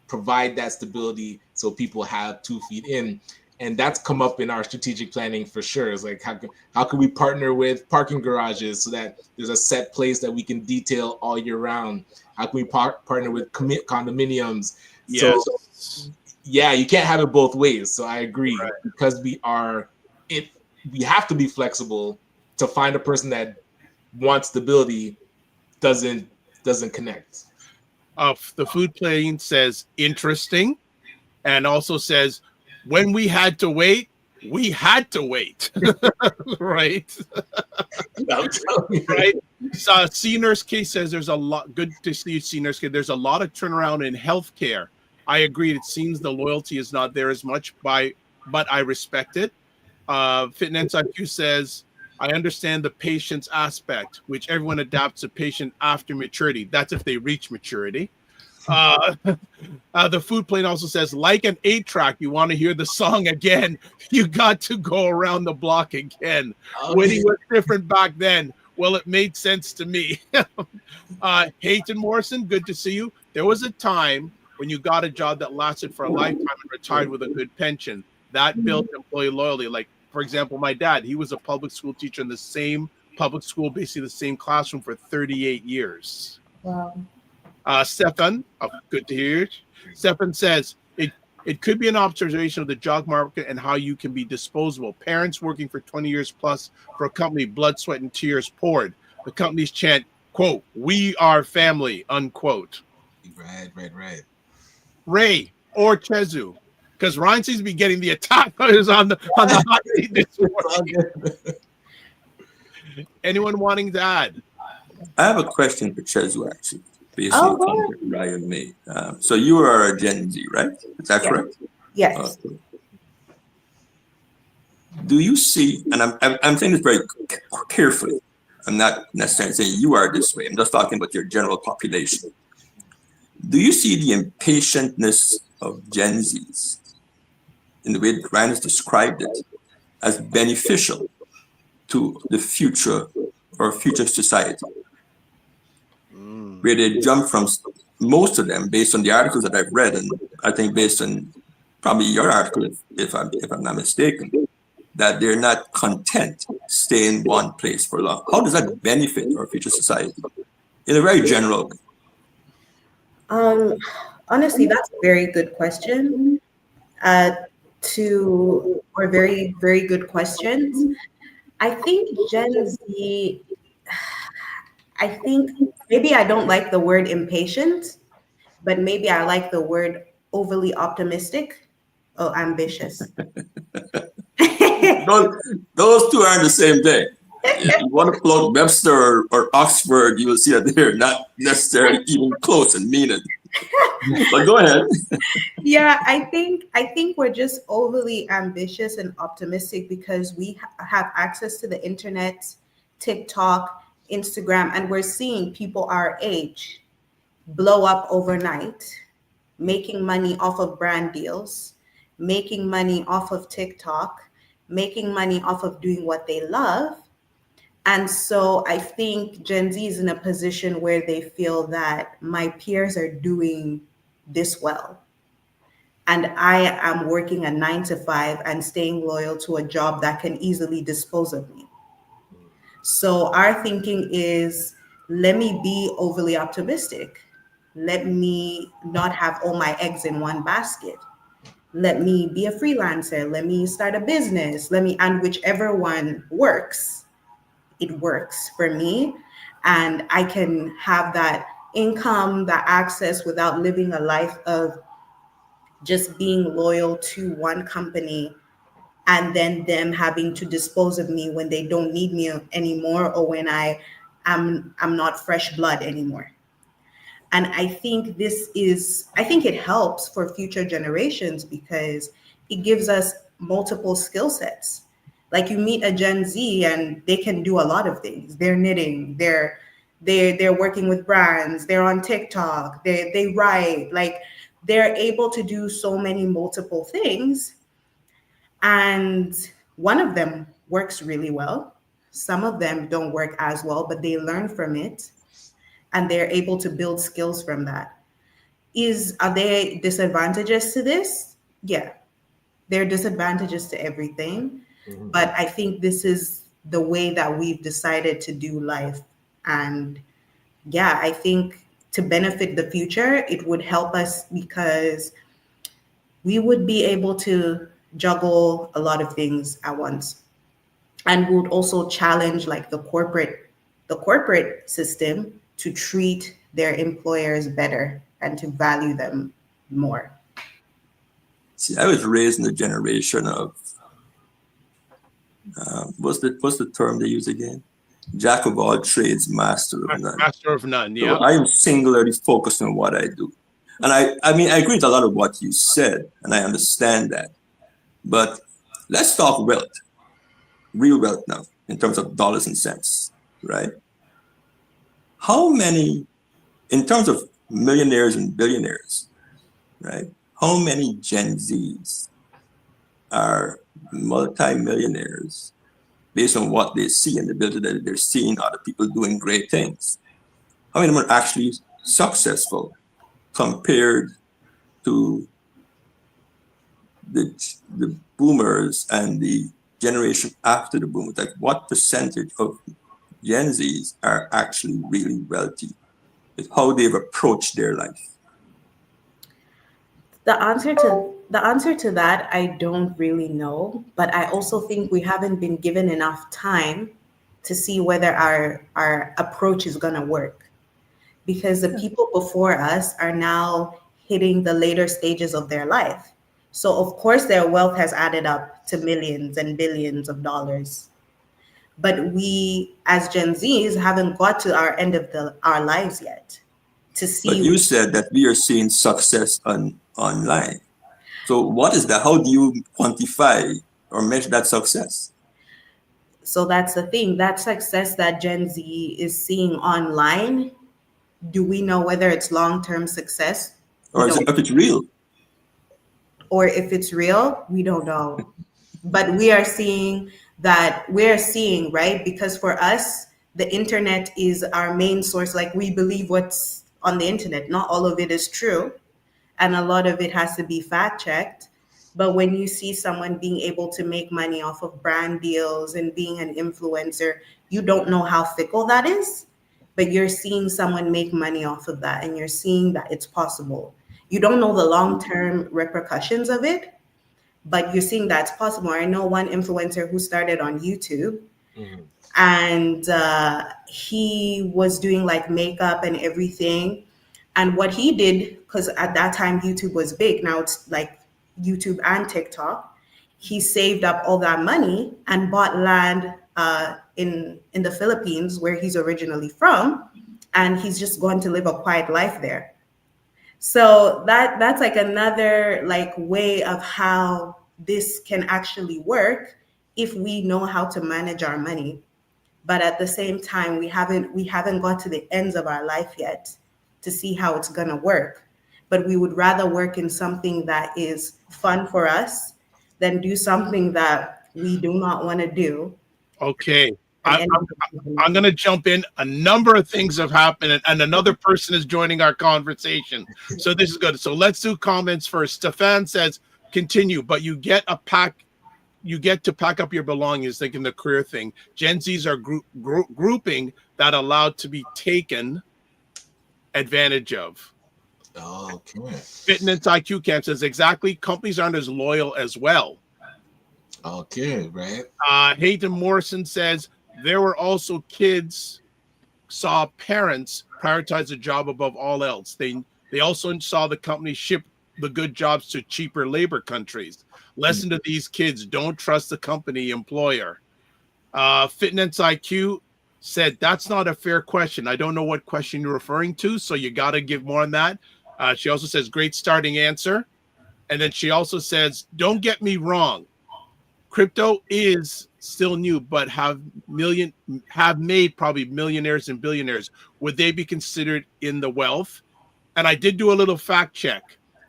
provide that stability so people have 2 feet in. And that's come up in our strategic planning for sure. It's like, how can we partner with parking garages so that there's a set place that we can detail all year round? How can we partner with condominiums? Yes. So, you can't have it both ways. So I agree, right. Because we have to be flexible. To find a person that wants stability doesn't connect. The food plane says interesting, and also says, when we had to wait, we had to wait. Right? Right? So C Nurse K says there's a lot, good to see you, C Nurse K. There's a lot of turnaround in healthcare. I agree. It seems the loyalty is not there as much, but I respect it. Fitness IQ says, I understand the patient's aspect, which everyone adapts a patient after maturity. That's if they reach maturity. The food plane also says, like an 8-track, you want to hear the song again, you got to go around the block again. Okay. When he was different back then, well, it made sense to me. Hayton Morrison, good to see you. There was a time when you got a job that lasted for a lifetime and retired with a good pension. That built employee loyalty. Like, for example, my dad, he was a public school teacher in the same public school, basically the same classroom for 38 years. Wow. Stefan, good to hear. Stefan says, it could be an observation of the job market and how you can be disposable. Parents working for 20 years plus for a company, blood, sweat, and tears poured. The companies chant, quote, we are family, unquote. Right. Ray or Chezu, because Ryan seems to be getting the attack on the hot seat this morning. Anyone wanting to add? I have a question for Chezu, actually. Based on the comment Ryan made. So you are a Gen Z, right? Is that correct? Yes. Do you see, and I'm saying this very carefully, I'm not necessarily saying you are this way, I'm just talking about your general population. Do you see the impatientness of Gen Zs in the way that Ryan has described it as beneficial to the future or future society? Where they jump from, most of them, based on the articles that I've read, and I think based on probably your article, if I'm not mistaken, that they're not content staying in one place for long. How does that benefit our future society in a very general way? Honestly, that's a very good question. Very, very good questions. I think Gen Z, I think maybe I don't like the word impatient, but maybe I like the word overly optimistic or ambitious. Those two aren't the same thing. If you want to plug Webster or Oxford, you will see that they're not necessarily even close in meaning. But go ahead. Yeah, I think we're just overly ambitious and optimistic because we have access to the internet, TikTok, Instagram, and we're seeing people our age blow up overnight, making money off of brand deals, making money off of TikTok, making money off of doing what they love. And so I think Gen Z is in a position where they feel that my peers are doing this well. And I am working a 9 to 5 and staying loyal to a job that can easily dispose of me. So our thinking is, let me be overly optimistic. Let me not have all my eggs in one basket. Let me be a freelancer. Let me start a business. And whichever one works, it works for me. And I can have that income, that access without living a life of just being loyal to one company and then them having to dispose of me when they don't need me anymore, or when I'm not fresh blood anymore. And I think it helps for future generations because it gives us multiple skill sets. Like you meet a Gen Z and they can do a lot of things. They're knitting, they're working with brands, they're on TikTok, they write, like they're able to do so many multiple things. And one of them works really well. Some of them don't work as well, but they learn from it and they're able to build skills from that. Are there disadvantages to this? Yeah, there are disadvantages to everything. Mm-hmm. But I think this is the way that we've decided to do life. And yeah, I think to benefit the future, it would help us because we would be able to juggle a lot of things at once. And would also challenge like the corporate system to treat their employers better and to value them more. See, I was raised in a generation of what's the term they use again? Jack of all trades, master of none. Master of none, yeah. So I am singularly focused on what I do. And I mean, I agree with a lot of what you said, and I understand that. But let's talk wealth, real wealth now, in terms of dollars and cents, right? How many, in terms of millionaires and billionaires, right? How many Gen Zs are multi-millionaires based on what they see and the ability that they're seeing other people doing great things? How many of them are actually successful compared to the boomers and the generation after the boomers? Like what percentage of Gen Zs are actually really wealthy with how they've approached their life? The answer to that, I don't really know, but I also think we haven't been given enough time to see whether our approach is going to work, because the people before us are now hitting the later stages of their life. So of course their wealth has added up to millions and billions of dollars. But we as Gen Zs haven't got to our end of our lives yet to see. But you said that we are seeing success online. So what is that? How do you quantify or measure that success? So that's the thing. That success that Gen Z is seeing online, do we know whether it's long-term success? Or is it, if it's real? Or if it's real, we don't know. But we are seeing, right? Because for us, the internet is our main source. Like we believe what's on the internet. Not all of it is true. And a lot of it has to be fact checked. But when you see someone being able to make money off of brand deals and being an influencer, you don't know how fickle that is, but you're seeing someone make money off of that and you're seeing that it's possible. You don't know the long-term repercussions of it, but you're seeing that it's possible. I know one influencer who started on YouTube, and he was doing like makeup and everything. And what he did, because at that time YouTube was big, now it's like YouTube and TikTok, he saved up all that money and bought land in the Philippines, where he's originally from, and he's just going to live a quiet life there. So that's like another like way of how this can actually work if we know how to manage our money. But at the same time, we haven't got to the ends of our life yet to see how it's gonna work. But we would rather work in something that is fun for us than do something that we do not want to do. Okay. And I'm going to jump in. A number of things have happened, and another person is joining our conversation. So this is good. So let's do comments first. Stefan says, continue, but you get to pack up your belongings, thinking the career thing. Gen Zs are grouping that allowed to be taken advantage of. Okay. Fitness IQ Camp says, exactly. Companies aren't as loyal as well. Okay, right. Hayden Morrison says, there were also kids saw parents prioritize a job above all else. They also saw the company ship the good jobs to cheaper labor countries. Lesson to these kids, don't trust the company employer. Fitness IQ said, that's not a fair question. I don't know what question you're referring to, so you got to give more on that. She also says, great starting answer. And then she also says, don't get me wrong. Crypto is still new, but have made probably millionaires and billionaires. Would they be considered in the wealth? And I did do a little fact check.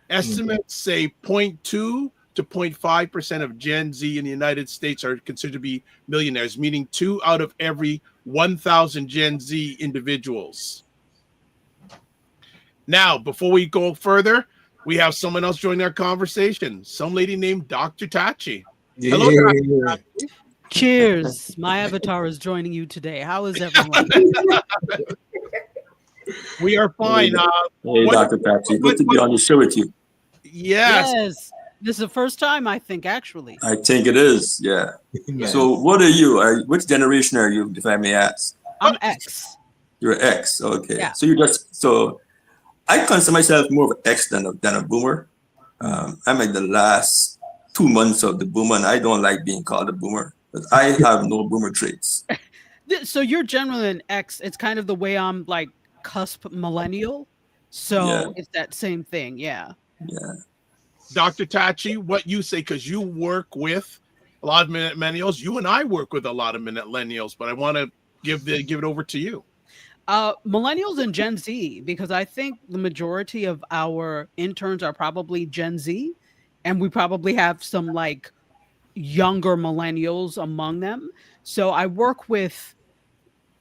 Estimates say 0.2 to 0.5% of Gen Z in the United States are considered to be millionaires, meaning 2 out of every 1,000 Gen Z individuals. Now, before we go further, we have someone else joining our conversation. Some lady named Dr. Tachi. Hello, Dr. Tachi. Cheers. My avatar is joining you today. How is everyone? We are fine. Hey, Dr. Tachi. Good to be on the show with you. Yes. This is the first time, I think, actually. I think it is, yeah. Nice. So what are you? Which generation are you, if I may ask? I'm X. You're X, okay. Yeah. So I consider myself more of an X than a boomer. I'm like the last 2 months of the boomer, and I don't like being called a boomer, but I have no boomer traits. So you're generally an X. It's kind of the way I'm like cusp millennial. So Yeah. it's that same thing, yeah. Yeah. Dr. Tachi, what you say, because you work with a lot of millennials. You and I work with a lot of millennials, but I want to give it over to you. Millennials and Gen Z, because I think the majority of our interns are probably Gen Z, and we probably have some like younger millennials among them. So I work with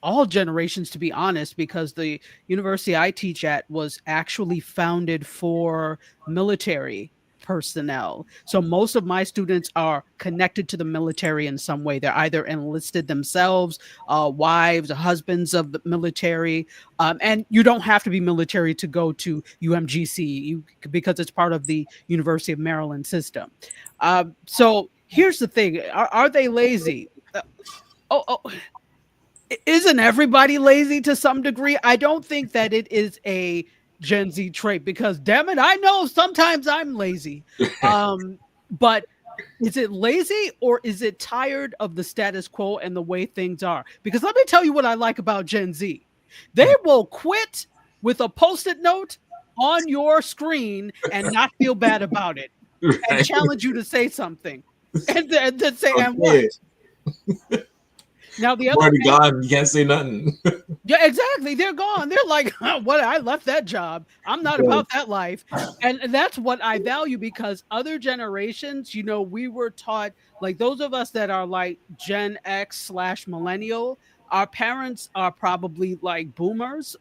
all generations, to be honest, because the university I teach at was actually founded for military personnel. So most of my students are connected to the military in some way. They're either enlisted themselves, wives, husbands of the military. And you don't have to be military to go to UMGC because it's part of the University of Maryland system. So here's the thing. Are they lazy? Isn't everybody lazy to some degree? I don't think that it is a Gen Z trait because, damn it, I know sometimes I'm lazy. But is it lazy or is it tired of the status quo and the way things are? Because let me tell you what I like about Gen Z. They will quit with a Post-it note on your screen and not feel bad about it, and challenge you to say something, and then say, and what? Now the other already gone. You can't say nothing. Yeah, exactly. They're gone. They're like, what? I left that job. I'm not about that life. And that's what I value, because other generations, you know, we were taught, like those of us that are like Gen X / millennial, our parents are probably like boomers,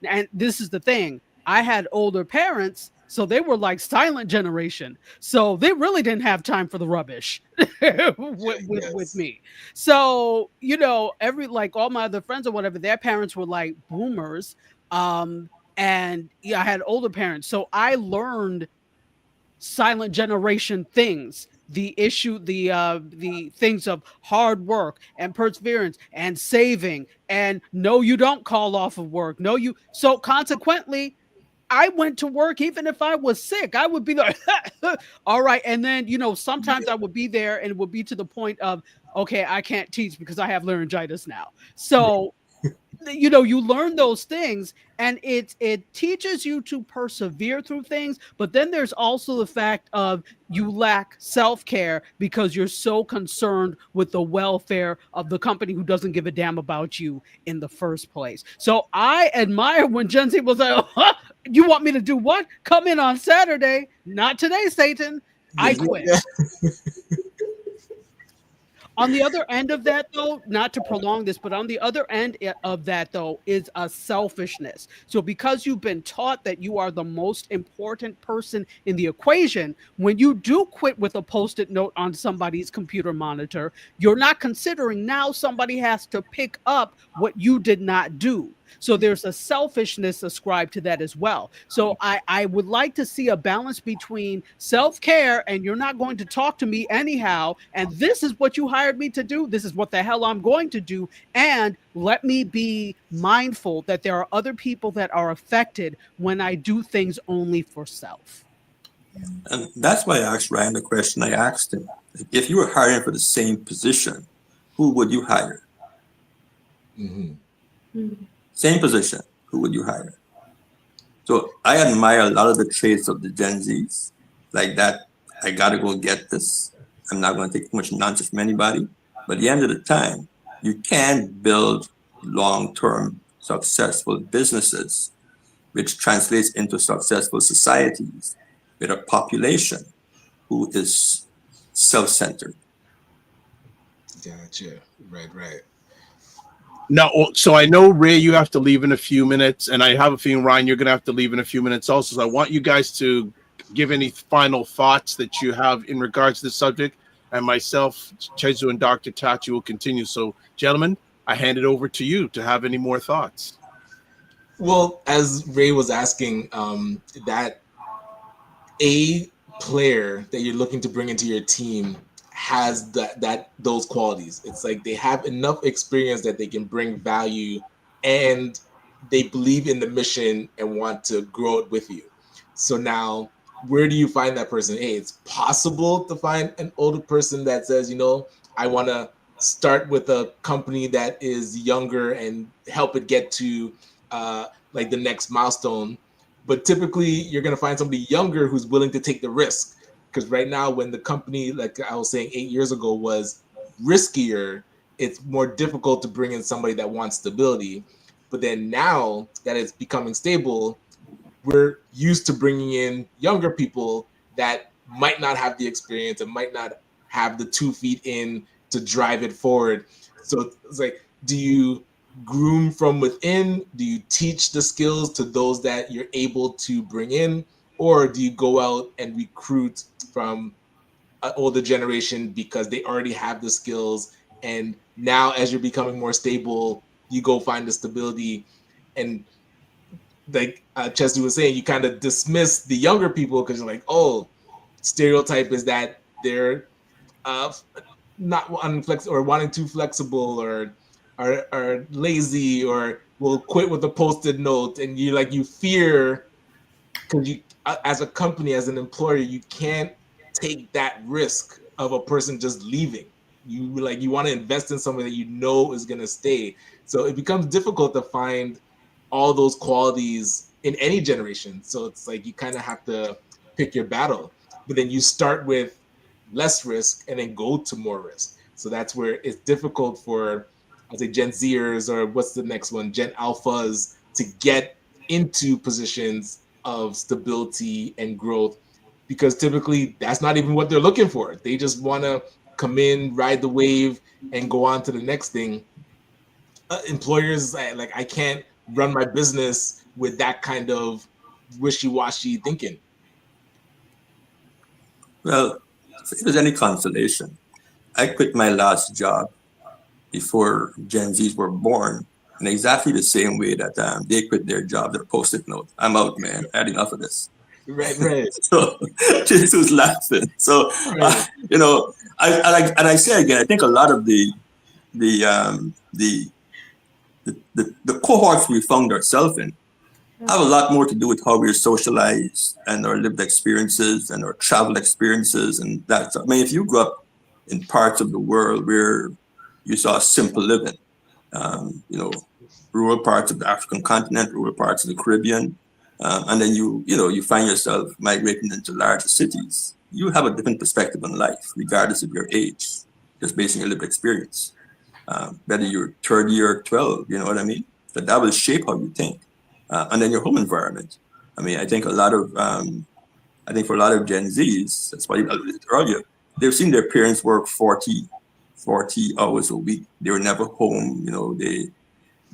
and this is the thing. I had older parents, so they were like silent generation. So they really didn't have time for the rubbish with me. So, you know, all my other friends or whatever, their parents were like boomers. And yeah, I had older parents. So I learned silent generation things. The things of hard work and perseverance and saving, and no, you don't call off of work. So consequently, I went to work even if I was sick. I would be like, all right. And then, you know, sometimes I would be there and it would be to the point of, okay, I can't teach because I have laryngitis now. So you know, you learn those things, and it teaches you to persevere through things. But then there's also the fact of you lack self-care because you're so concerned with the welfare of the company who doesn't give a damn about you in the first place. So I admire when Gen Z was like, oh, you want me to do what? Come in on Saturday. Not today, Satan. I quit. On the other end of that, though, not to prolong this, but on the other end of that, though, is a selfishness. So because you've been taught that you are the most important person in the equation, when you do quit with a Post-it note on somebody's computer monitor, you're not considering now somebody has to pick up what you did not do. So there's a selfishness ascribed to that as well. So I would like to see a balance between self-care and you're not going to talk to me anyhow, and this is what you hired me to do. This is what the hell I'm going to do. And let me be mindful that there are other people that are affected when I do things only for self. And that's why I asked Ryan the question I asked him. If you were hiring for the same position, who would you hire? Same position, who would you hire? So I admire a lot of the traits of the Gen Zs, like that. I gotta go get this. I'm not going to take much nonsense from anybody. But at the end of the time, you can build long-term successful businesses, which translates into successful societies with a population who is self-centered. Gotcha. Right. No, so I know, Ray, you have to leave in a few minutes, and I have a feeling, Ryan, you're going to have to leave in a few minutes also. So I want you guys to give any final thoughts that you have in regards to the subject, and myself, Chezu, and Dr. Tachi will continue. So, gentlemen, I hand it over to you to have any more thoughts. Well, as Ray was asking, that a player that you're looking to bring into your team has those qualities. It's like they have enough experience that they can bring value, and they believe in the mission and want to grow it with you. So now, where do you find that person? Hey, it's possible to find an older person that says, you know, I want to start with a company that is younger and help it get to like the next milestone. But typically, you're going to find somebody younger who's willing to take the risk. Because right now, when the company, like I was saying 8 years ago, was riskier, it's more difficult to bring in somebody that wants stability. But then now that it's becoming stable, we're used to bringing in younger people that might not have the experience and might not have the 2 feet in to drive it forward. So it's like, do you groom from within? Do you teach the skills to those that you're able to bring in? Or do you go out and recruit from an older generation because they already have the skills, and now as you're becoming more stable, you go find the stability? And like Chesley was saying, you kind of dismiss the younger people because you're like, oh, stereotype is that they're not unflexible or wanting too flexible or are lazy or will quit with a Post-it note, and you fear because you, as a company, as an employer, you can't take that risk of a person just leaving. You want to invest in somebody that you know is going to stay. So it becomes difficult to find all those qualities in any generation. So it's like you kind of have to pick your battle. But then you start with less risk and then go to more risk. So that's where it's difficult for, I'd say, Gen Zers, or what's the next one, Gen Alphas, to get into positions of stability and growth, because typically that's not even what they're looking for. They just want to come in, ride the wave, and go on to the next thing. Employers, I can't run my business with that kind of wishy-washy thinking. Well, if there's any consolation, I quit my last job before Gen Zs were born in exactly the same way that they quit their job, their Post-it note. I'm out, man. I had enough of this. Right. So Jesus laughing. So I say again, I think a lot of the cohorts we found ourselves in have a lot more to do with how we're socialized and our lived experiences and our travel experiences and that. I mean, if you grew up in parts of the world where you saw simple living, rural parts of the African continent, rural parts of the Caribbean, and then you find yourself migrating into larger cities. You have a different perspective on life, regardless of your age, just based on your lived experience. Whether you're 30 or 12, you know what I mean? That will shape how you think. And then your home environment. I mean, I think for a lot of Gen Zs, that's why you alluded earlier, they've seen their parents work 40 hours a week. They were never home.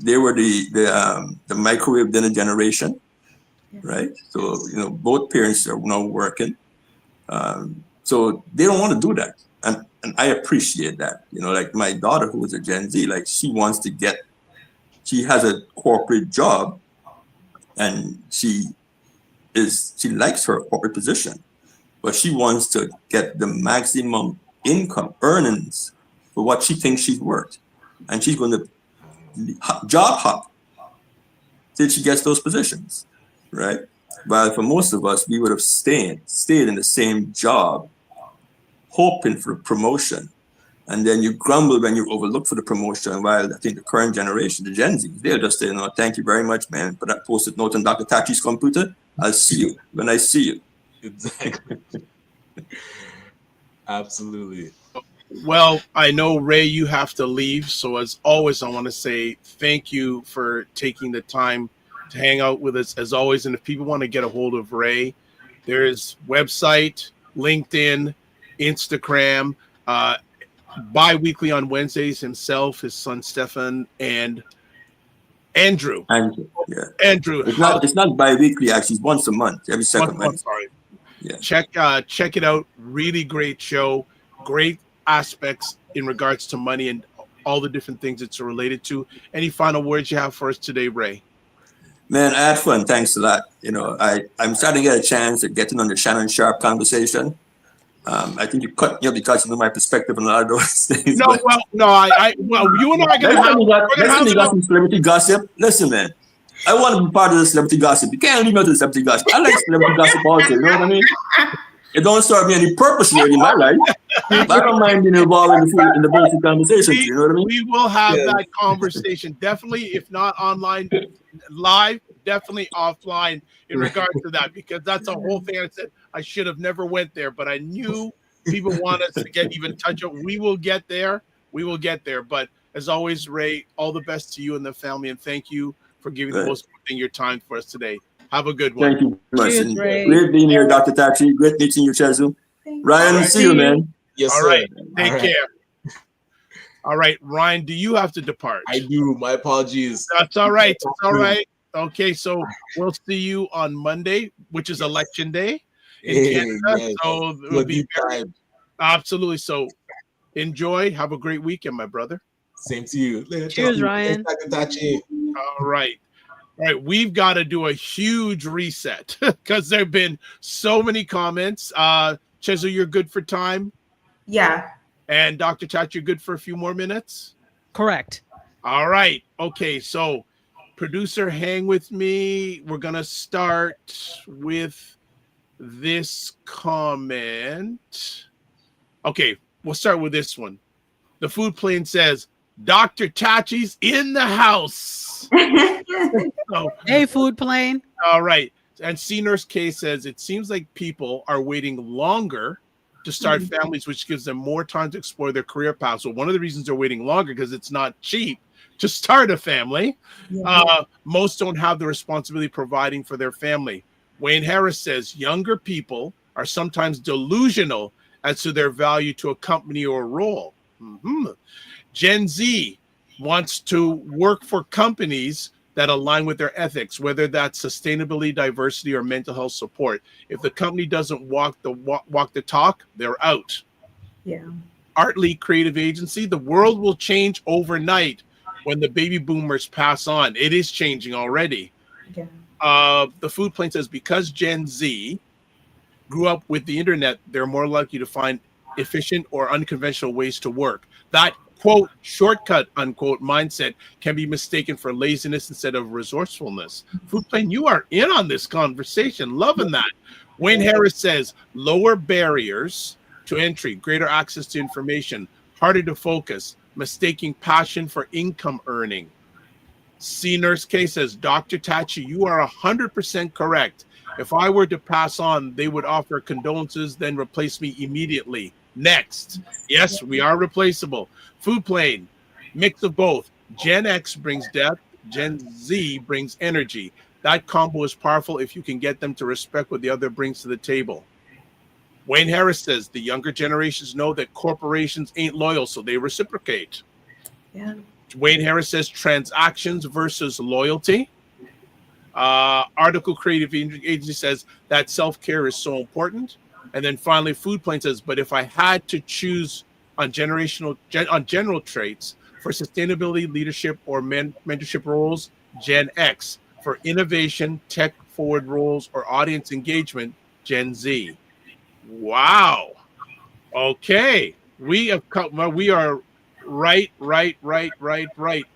They were the microwave dinner generation, right? So both parents are now working, so they don't want to do that, and I appreciate that. Like my daughter, who is a Gen Z, like she has a corporate job, and she likes her corporate position, but she wants to get the maximum income earnings for what she thinks she's worth, and she's going to job hop till she gets those positions, right? But for most of us, we would have stayed in the same job, hoping for a promotion, and then you grumble when you're overlooked for the promotion. While I think the current generation, the Gen Z, they'll just say, "No, thank you very much, man. Put that post-it note on Dr. Tachi's computer. I'll see you when I see you." Exactly. Absolutely. Well, I know, Ray, you have to leave. So as always, I want to say thank you for taking the time to hang out with us as always. And if people want to get a hold of Ray, there's website, LinkedIn, Instagram, bi-weekly on Wednesdays, himself, his son, Stefan, and Andrew. Yeah. Andrew. It's not bi-weekly, actually. It's once a month, every second month. Sorry. Yeah. Check it out. Really great show. Great aspects in regards to money and all the different things it's related to. Any final words you have for us today, Ray? Man, I had fun. Thanks a lot. I'm starting to get a chance to get in on the Shannon Sharp conversation. I think you cut me up because you know my perspective on a lot of those things. No, you and I are going to have. You got some celebrity gossip. Listen, man, I want to be part of the celebrity gossip. You can't leave me out of the celebrity gossip. I like celebrity gossip also. You know what I mean? It don't serve me any purpose really in my life. But I don't mind being involved in the basic conversations. You know what I mean? We will have that conversation. Definitely, if not online, live, definitely offline in regards to that, because that's a whole thing. I said I should have never went there, but I knew people want us to get even touch up. We will get there. But as always, Ray, all the best to you and the family, and thank you for giving the most thing your time for us today. Have a good one. Thank you very much. Cheers, Ray. Great being here, Dr. Tachi. Great meeting you, Chezu. Ryan, see you, man. Yes, all sir. right. Take care. All right, Ryan, do you have to depart? I do. My apologies. That's all right. It's all right. Okay, so we'll see you on Monday, which is election day in Canada. Yes. So it will be absolutely. So enjoy. Have a great weekend, my brother. Same to you. Later. Cheers, Ryan. Thanks, Dr. Tachi. All right. All right, we've got to do a huge reset because there have been so many comments. Chezu, you're good for time? Yeah. And Dr. Chat, you're good for a few more minutes? Correct. All right. Okay, so producer, hang with me. We're going to start with this comment. Okay, we'll start with this one. The food plane says, Dr. Tachi's in the house. So, hey, food plane. All right. And C Nurse K says, it seems like people are waiting longer to start families, which gives them more time to explore their career path. So one of the reasons they're waiting longer because it's not cheap to start a family. Most don't have the responsibility of providing for their family. Wayne Harris says, younger people are sometimes delusional as to their value to a company or a role. Gen Z wants to work for companies that align with their ethics, whether that's sustainability, diversity, or mental health support. If the company doesn't walk the talk, they're out. Yeah. Artly Creative Agency, the world will change overnight when the baby boomers pass on. It is changing already. Yeah. The food plane says, because Gen Z grew up with the internet, they're more likely to find efficient or unconventional ways to work. That quote, shortcut, unquote, mindset can be mistaken for laziness instead of resourcefulness. Food plane, you are in on this conversation. Loving that. Wayne Harris says, lower barriers to entry, greater access to information, harder to focus, mistaking passion for income earning. C Nurse K says, Dr. Tachi, you are 100% correct. If I were to pass on, they would offer condolences, then replace me immediately. Next. Yes, we are replaceable. Food Plane, mix of both. Gen X brings death. Gen Z brings energy. That combo is powerful if you can get them to respect what the other brings to the table. Wayne Harris says, the younger generations know that corporations ain't loyal, so they reciprocate. Yeah. Wayne Harris says, transactions versus loyalty. Article Creative Agency says that self-care is so important. And then finally, Food Plane says, but if I had to choose on general traits for sustainability, leadership, or mentorship roles, Gen X. For innovation, tech-forward roles, or audience engagement, Gen Z. Wow. Okay. We are right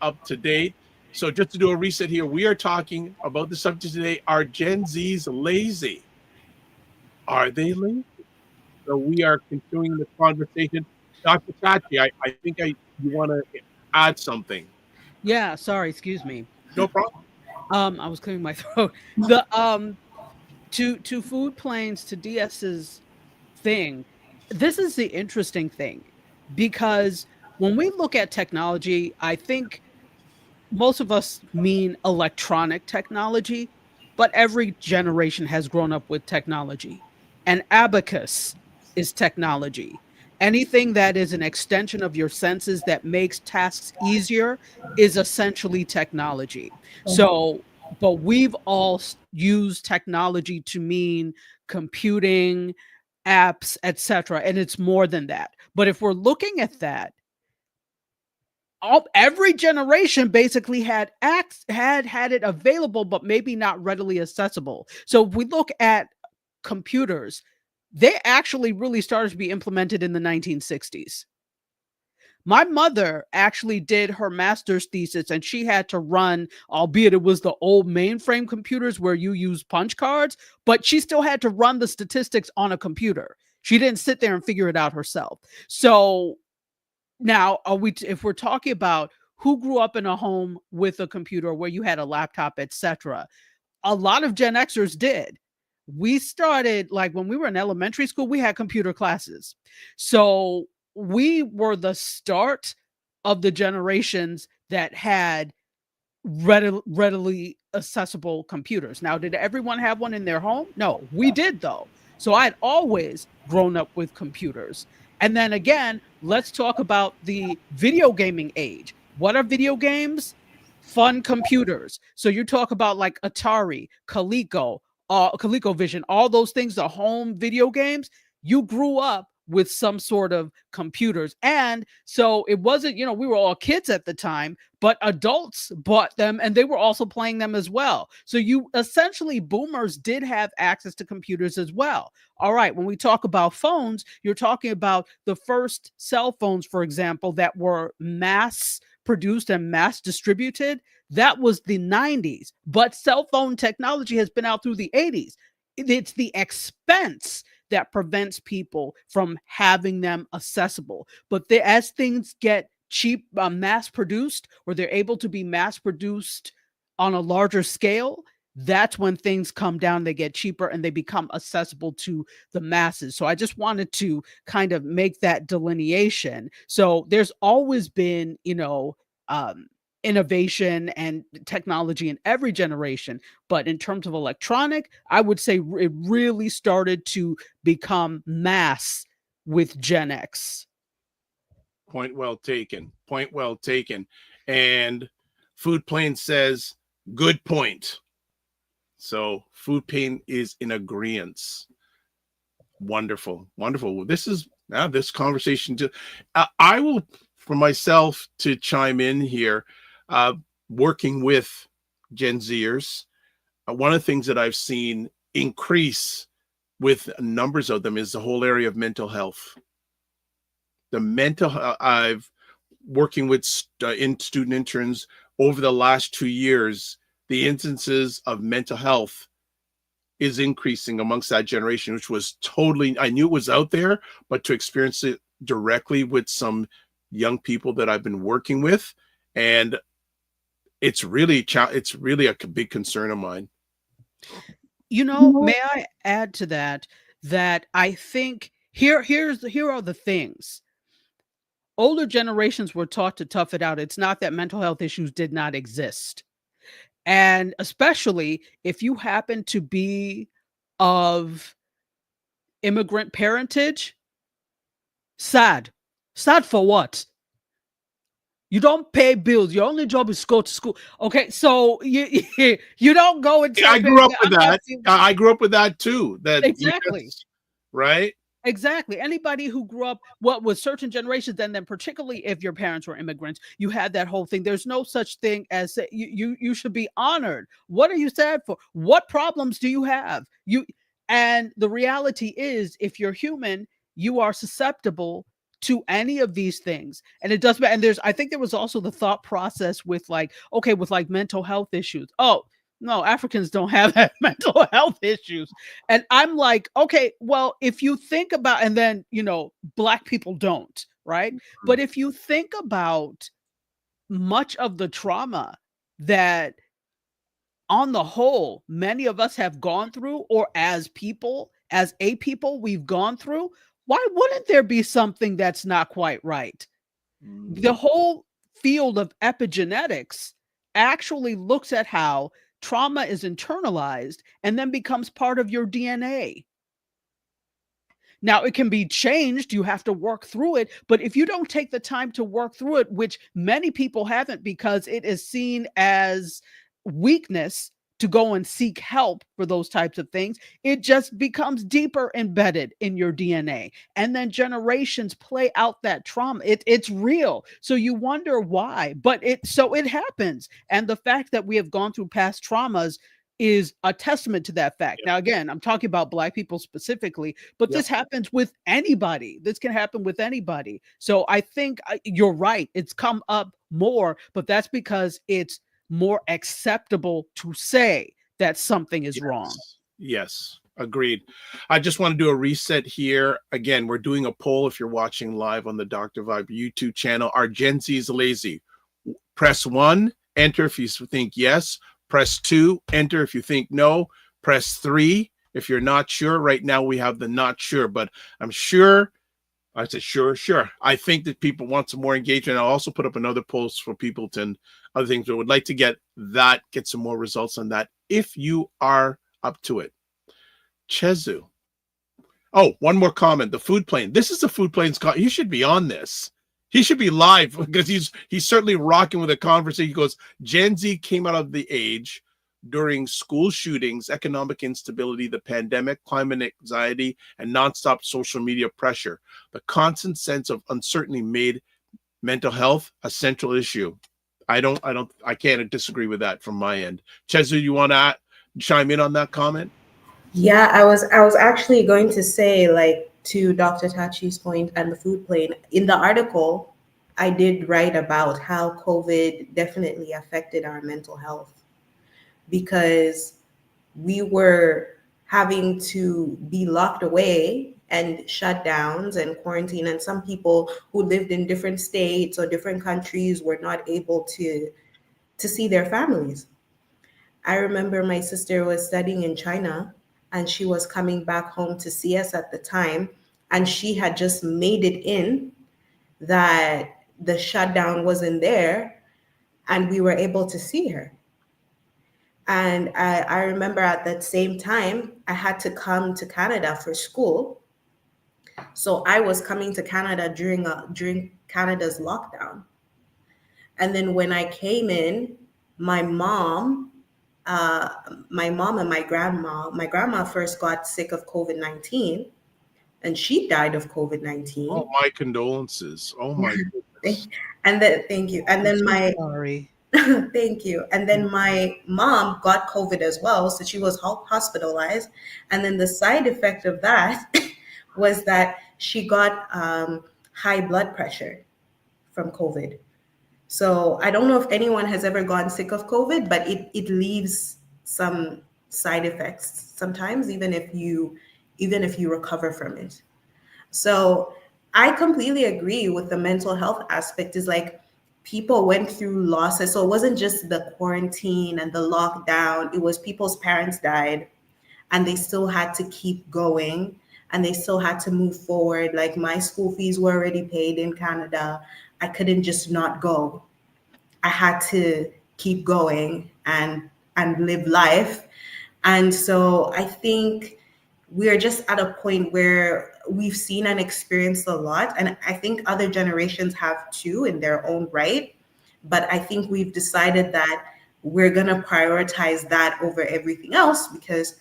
up to date. So just to do a reset here, we are talking about the subject today. Are Gen Zs lazy? Are they lazy? So we are continuing the conversation. Dr. Tachi, I think you want to add something. Yeah, sorry, excuse me. No problem. I was clearing my throat. The to Food Planes, to DS's thing, this is the interesting thing, because when we look at technology, I think most of us mean electronic technology, but every generation has grown up with technology. And abacus is technology. Anything that is an extension of your senses that makes tasks easier is essentially technology. So, but we've all used technology to mean computing, apps, etc., and it's more than that. But if we're looking at that, every generation basically had it available, but maybe not readily accessible. So if we look at computers, they actually really started to be implemented in the 1960s. My mother actually did her master's thesis, and she had to run, albeit it was the old mainframe computers where you use punch cards, but she still had to run the statistics on a computer. She didn't sit there and figure it out herself. So now, if we're talking about who grew up in a home with a computer where you had a laptop, etc., a lot of Gen Xers did. We started, like, when we were in elementary school, we had computer classes. So we were the start of the generations that had readily accessible computers. Now, did everyone have one in their home? No, we did, though. So I'd always grown up with computers. And then again, let's talk about the video gaming age. What are video games? Fun computers. So you talk about like Atari, ColecoVision, all those things, the home video games. You grew up with some sort of computers. And so it wasn't, we were all kids at the time, but adults bought them and they were also playing them as well. So you essentially, boomers did have access to computers as well. All right, when we talk about phones, you're talking about the first cell phones, for example, that were mass produced and mass distributed. That was the 90s, but cell phone technology has been out through the 80s. It's the expense that prevents people from having them accessible. But as things get cheap, mass produced, or they're able to be mass produced on a larger scale, that's when things come down, they get cheaper and they become accessible to the masses. So I just wanted to kind of make that delineation. So there's always been, innovation and technology in every generation, but in terms of electronic, I would say it really started to become mass with Gen X. Point well taken. And Food Plane says, good point. So Food Plane is in agreement. Wonderful. This conversation. I will, for myself, to chime in here. Working with Gen Zers, one of the things that I've seen increase with numbers of them is the whole area of mental health. I've working with student interns over the last 2 years, the instances of mental health is increasing amongst that generation, which was I knew it was out there, but to experience it directly with some young people that I've been working with, and it's really a big concern of mine. May I add to that I think here are the things. Older generations were taught to tough it out. It's not that mental health issues did not exist. And especially if you happen to be of immigrant parentage, sad for what? You don't pay bills. Your only job is to go to school. Okay, so you don't go and tell I grew up with that. I grew up with that too. That exactly right. Exactly. Anybody who grew up with certain generations, and then particularly if your parents were immigrants, you had that whole thing. There's no such thing as you should be honored. What are you sad for? What problems do you have? And the reality is, if you're human, you are susceptible to any of these things. And it does. And I think there was also the thought process with mental health issues. Oh, no, Africans don't have mental health issues. And I'm like, okay, well, if you think about, and then, Black people don't, right? Mm-hmm. But if you think about much of the trauma that on the whole, many of us have gone through, or as a people, we've gone through, why wouldn't there be something that's not quite right? Mm-hmm. The whole field of epigenetics actually looks at how trauma is internalized and then becomes part of your DNA. Now, it can be changed. You have to work through it. But if you don't take the time to work through it, which many people haven't, because it is seen as weakness to go and seek help for those types of things, it just becomes deeper embedded in your DNA. And then generations play out that trauma. It's real. So you wonder why, but it happens. And the fact that we have gone through past traumas is a testament to that fact. Yep. Now, again, I'm talking about Black people specifically, but this happens with anybody. This can happen with anybody. So I think you're right. It's come up more, but that's because it's more acceptable to say that something is wrong. Yes, agreed. I just want to do a reset here. Again, we're doing a poll if you're watching live on the Dr. Vibe YouTube channel. Are Gen Zs lazy? Press 1, enter if you think yes. Press 2, enter if you think no. Press 3 if you're not sure. Right now we have the not sure, but I'm sure. I said, sure. I think that people want some more engagement. I'll also put up another post for people and other things. We would like to get some more results on that if you are up to it. Chezu. Oh, one more comment. The food plane. This is the food plane's. He should be on this. He should be live because he's certainly rocking with a conversation. He goes, Gen Z came out of the age during school shootings, economic instability, the pandemic, climate anxiety, and nonstop social media pressure. The constant sense of uncertainty made mental health a central issue. I can't disagree with that from my end. Chezu, you want to chime in on that comment? Yeah, I was actually going to say, like, to Dr. Tachi's point and the food plane, in the article, I did write about how COVID definitely affected our mental health, because we were having to be locked away and shutdowns and quarantine. And some people who lived in different states or different countries were not able to see their families. I remember my sister was studying in China and she was coming back home to see us at the time. And she had just made it in that the shutdown wasn't there and we were able to see her. And I remember at that same time, I had to come to Canada for school. So I was coming to Canada during Canada's lockdown. And then when I came in, my mom and my grandma first got sick of COVID-19 and she died of COVID-19. Oh, my condolences. Oh my goodness. And then, thank you. And then sorry. Thank you. And then my mom got COVID as well. So she was hospitalized. And then the side effect of that was that she got high blood pressure from COVID. So I don't know if anyone has ever gotten sick of COVID, but it leaves some side effects sometimes, even if you recover from it. So I completely agree with the mental health aspect. Is like, people went through losses. So it wasn't just the quarantine and the lockdown, it was people's parents died and they still had to keep going and they still had to move forward. Like my school fees were already paid in Canada. I couldn't just not go. I had to keep going and live life. And so I think we're just at a point where we've seen and experienced a lot. And I think other generations have too in their own right. But I think we've decided that we're going to prioritize that over everything else because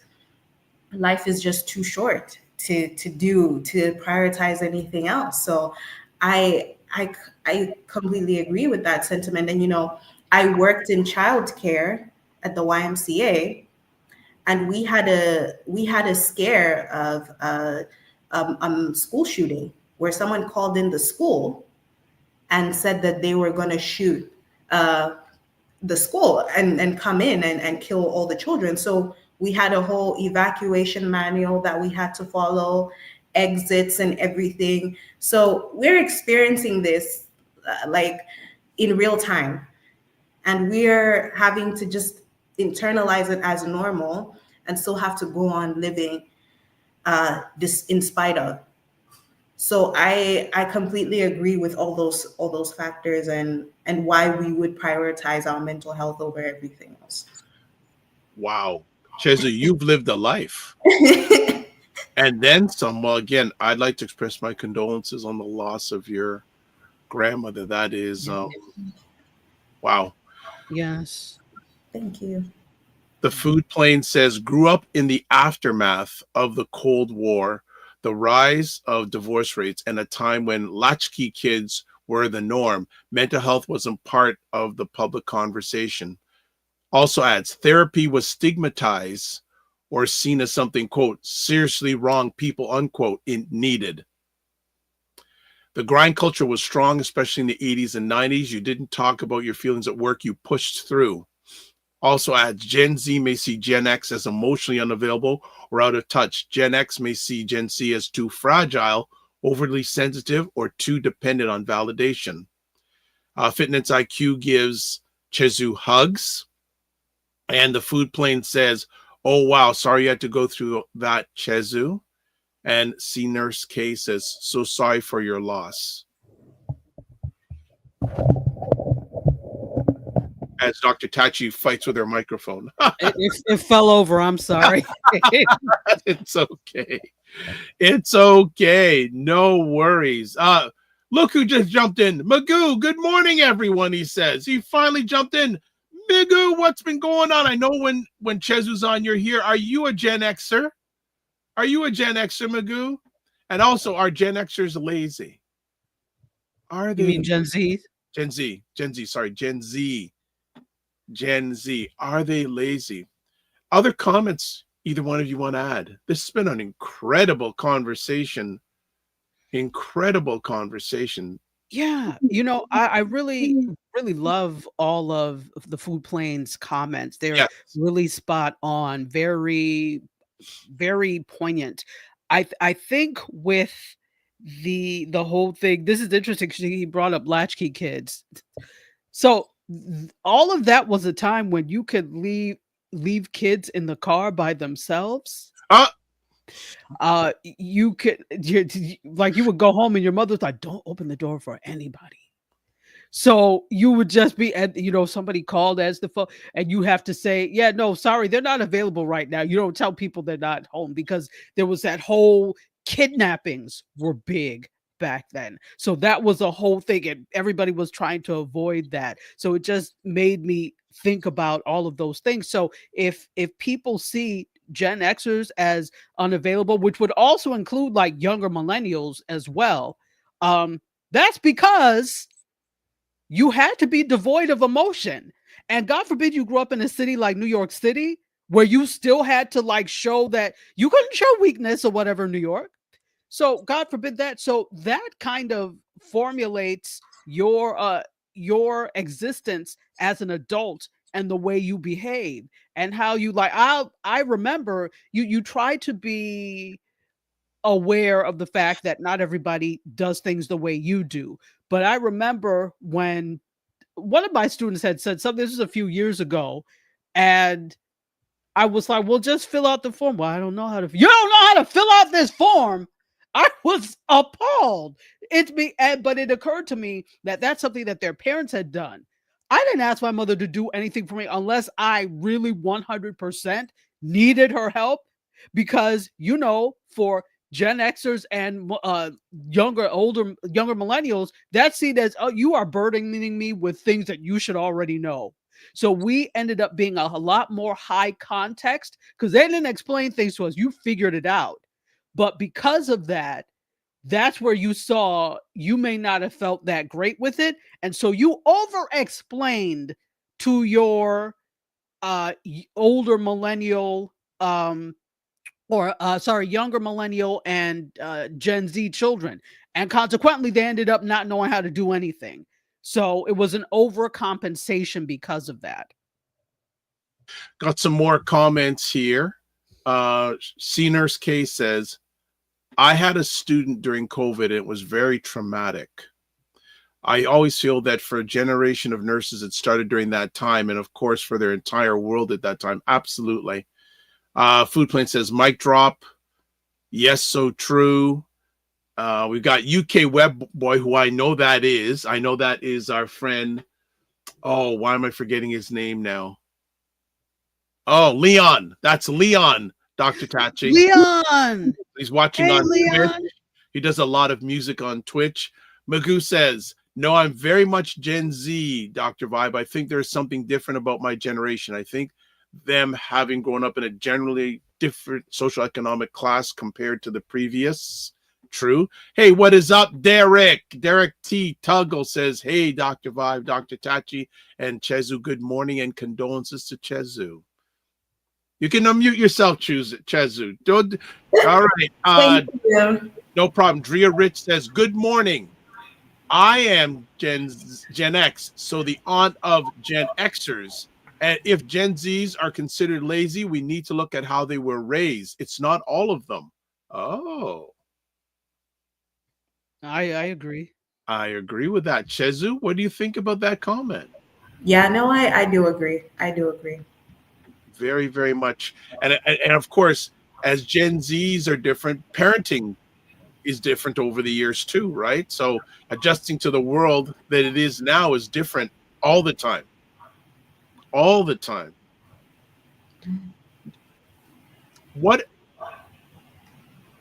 life is just too short to prioritize anything else. So I completely agree with that sentiment. And, I worked in childcare at the YMCA, and we had a scare of school shooting where someone called in the school and said that they were going to shoot the school and come in and kill all the children. So we had a whole evacuation manual that we had to follow, exits and everything. So we're experiencing this like in real time, and we're having to just internalize it as normal and still have to go on living this in spite of. So I completely agree with all those factors and why we would prioritize our mental health over everything else. Wow. Chezu, you've lived a life. And then some. Well, again, I'd like to express my condolences on the loss of your grandmother. That is, wow. Yes. Thank you. The food plane says, grew up in the aftermath of the Cold War, the rise of divorce rates, and a time when latchkey kids were the norm. Mental health wasn't part of the public conversation. Also adds, therapy was stigmatized or seen as something, quote, seriously wrong, people, unquote, needed. The grind culture was strong, especially in the 80s and 90s. You didn't talk about your feelings at work, you pushed through. Also adds, Gen Z may see Gen X as emotionally unavailable or out of touch. Gen X may see Gen Z as too fragile, overly sensitive, or too dependent on validation. Fitness IQ gives Chezu hugs. And the food plane says, oh, wow, sorry you had to go through that, Chezu. And C Nurse K says, so sorry for your loss. As Dr. Tachi fights with her microphone. it fell over. I'm sorry. It's okay. It's okay. No worries. Look who just jumped in. Magoo, good morning, everyone, he says. He finally jumped in. Magoo, what's been going on? I know when Chezu's on, you're here. Are you a Gen Xer? Are you a Gen Xer, Magoo? And also, are Gen Xers lazy? Are they? You mean Gen Z? Gen Z. Sorry, Gen Z. Gen Z. Are they lazy? Other comments either one of you want to add? This has been an incredible conversation. Incredible conversation. Yeah, I really love all of the food plane's comments. They're really spot on, very, very poignant. I think with the whole thing, this is interesting because he brought up latchkey kids. So all of that was a time when you could leave kids in the car by themselves. You could you would go home and your mother's like, don't open the door for anybody. So you would just be at, somebody called as the phone and you have to say, yeah, no, sorry, they're not available right now. You don't tell people they're not home because there was that whole kidnappings were big back then. So that was a whole thing and everybody was trying to avoid that. So it just made me think about all of those things. So if people see Gen Xers as unavailable, which would also include like younger millennials as well, that's because you had to be devoid of emotion. And God forbid you grew up in a city like New York City where you still had to like show that you couldn't show weakness or whatever in New York. So God forbid that. So that kind of formulates your existence as an adult and the way you behave and how you I remember you try to be aware of the fact that not everybody does things the way you do. But I remember when one of my students had said something. This was a few years ago, and I was like, "Well, just fill out the form." Well, I don't know how to. You don't know how to fill out this form. I was appalled. But it occurred to me that that's something that their parents had done. I didn't ask my mother to do anything for me unless I really 100% needed her help, because for Gen Xers and younger millennials, that's seen as, oh, you are burdening me with things that you should already know. So we ended up being a lot more high context because they didn't explain things to us. You figured it out. But because of that, that's where you saw you may not have felt that great with it. And so you over explained to your older millennial younger millennial and Gen Z children. And consequently, they ended up not knowing how to do anything. So it was an overcompensation because of that. Got some more comments here. C Nurse K says, I had a student during COVID and it was very traumatic. I always feel that for a generation of nurses, it started during that time. And of course, for their entire world at that time. Absolutely. Food Plane says, mic drop. Yes, so true. We've got UK Web Boy, who I know that is. I know that is our friend. Oh, why am I forgetting his name now? Oh, Leon. That's Leon, Dr. Tachi. Leon! He's watching on Twitch. He does a lot of music on Twitch. Magoo says, no, I'm very much Gen Z, Dr. Vibe. I think there's something different about my generation. I think them having grown up in a generally different social economic class compared to the previous. True. Hey, what is up, Derek? Derek T. Tuggle says, hey, Dr. Vibe, Dr. Tachi, and Chezu, good morning and condolences to Chezu. You can unmute yourself, Chezu. All right. Thank you. No problem. Drea Rich says, good morning. I am Gen X, so the aunt of Gen Xers. And if Gen Zs are considered lazy, we need to look at how they were raised. It's not all of them. Oh. I agree. I agree with that. Chezu, what do you think about that comment? Yeah, no, I do agree. I do agree. Very, very much. And of course, as Gen Zs are different, parenting is different over the years too, right? So adjusting to the world that it is now is different all the time. All the time. What,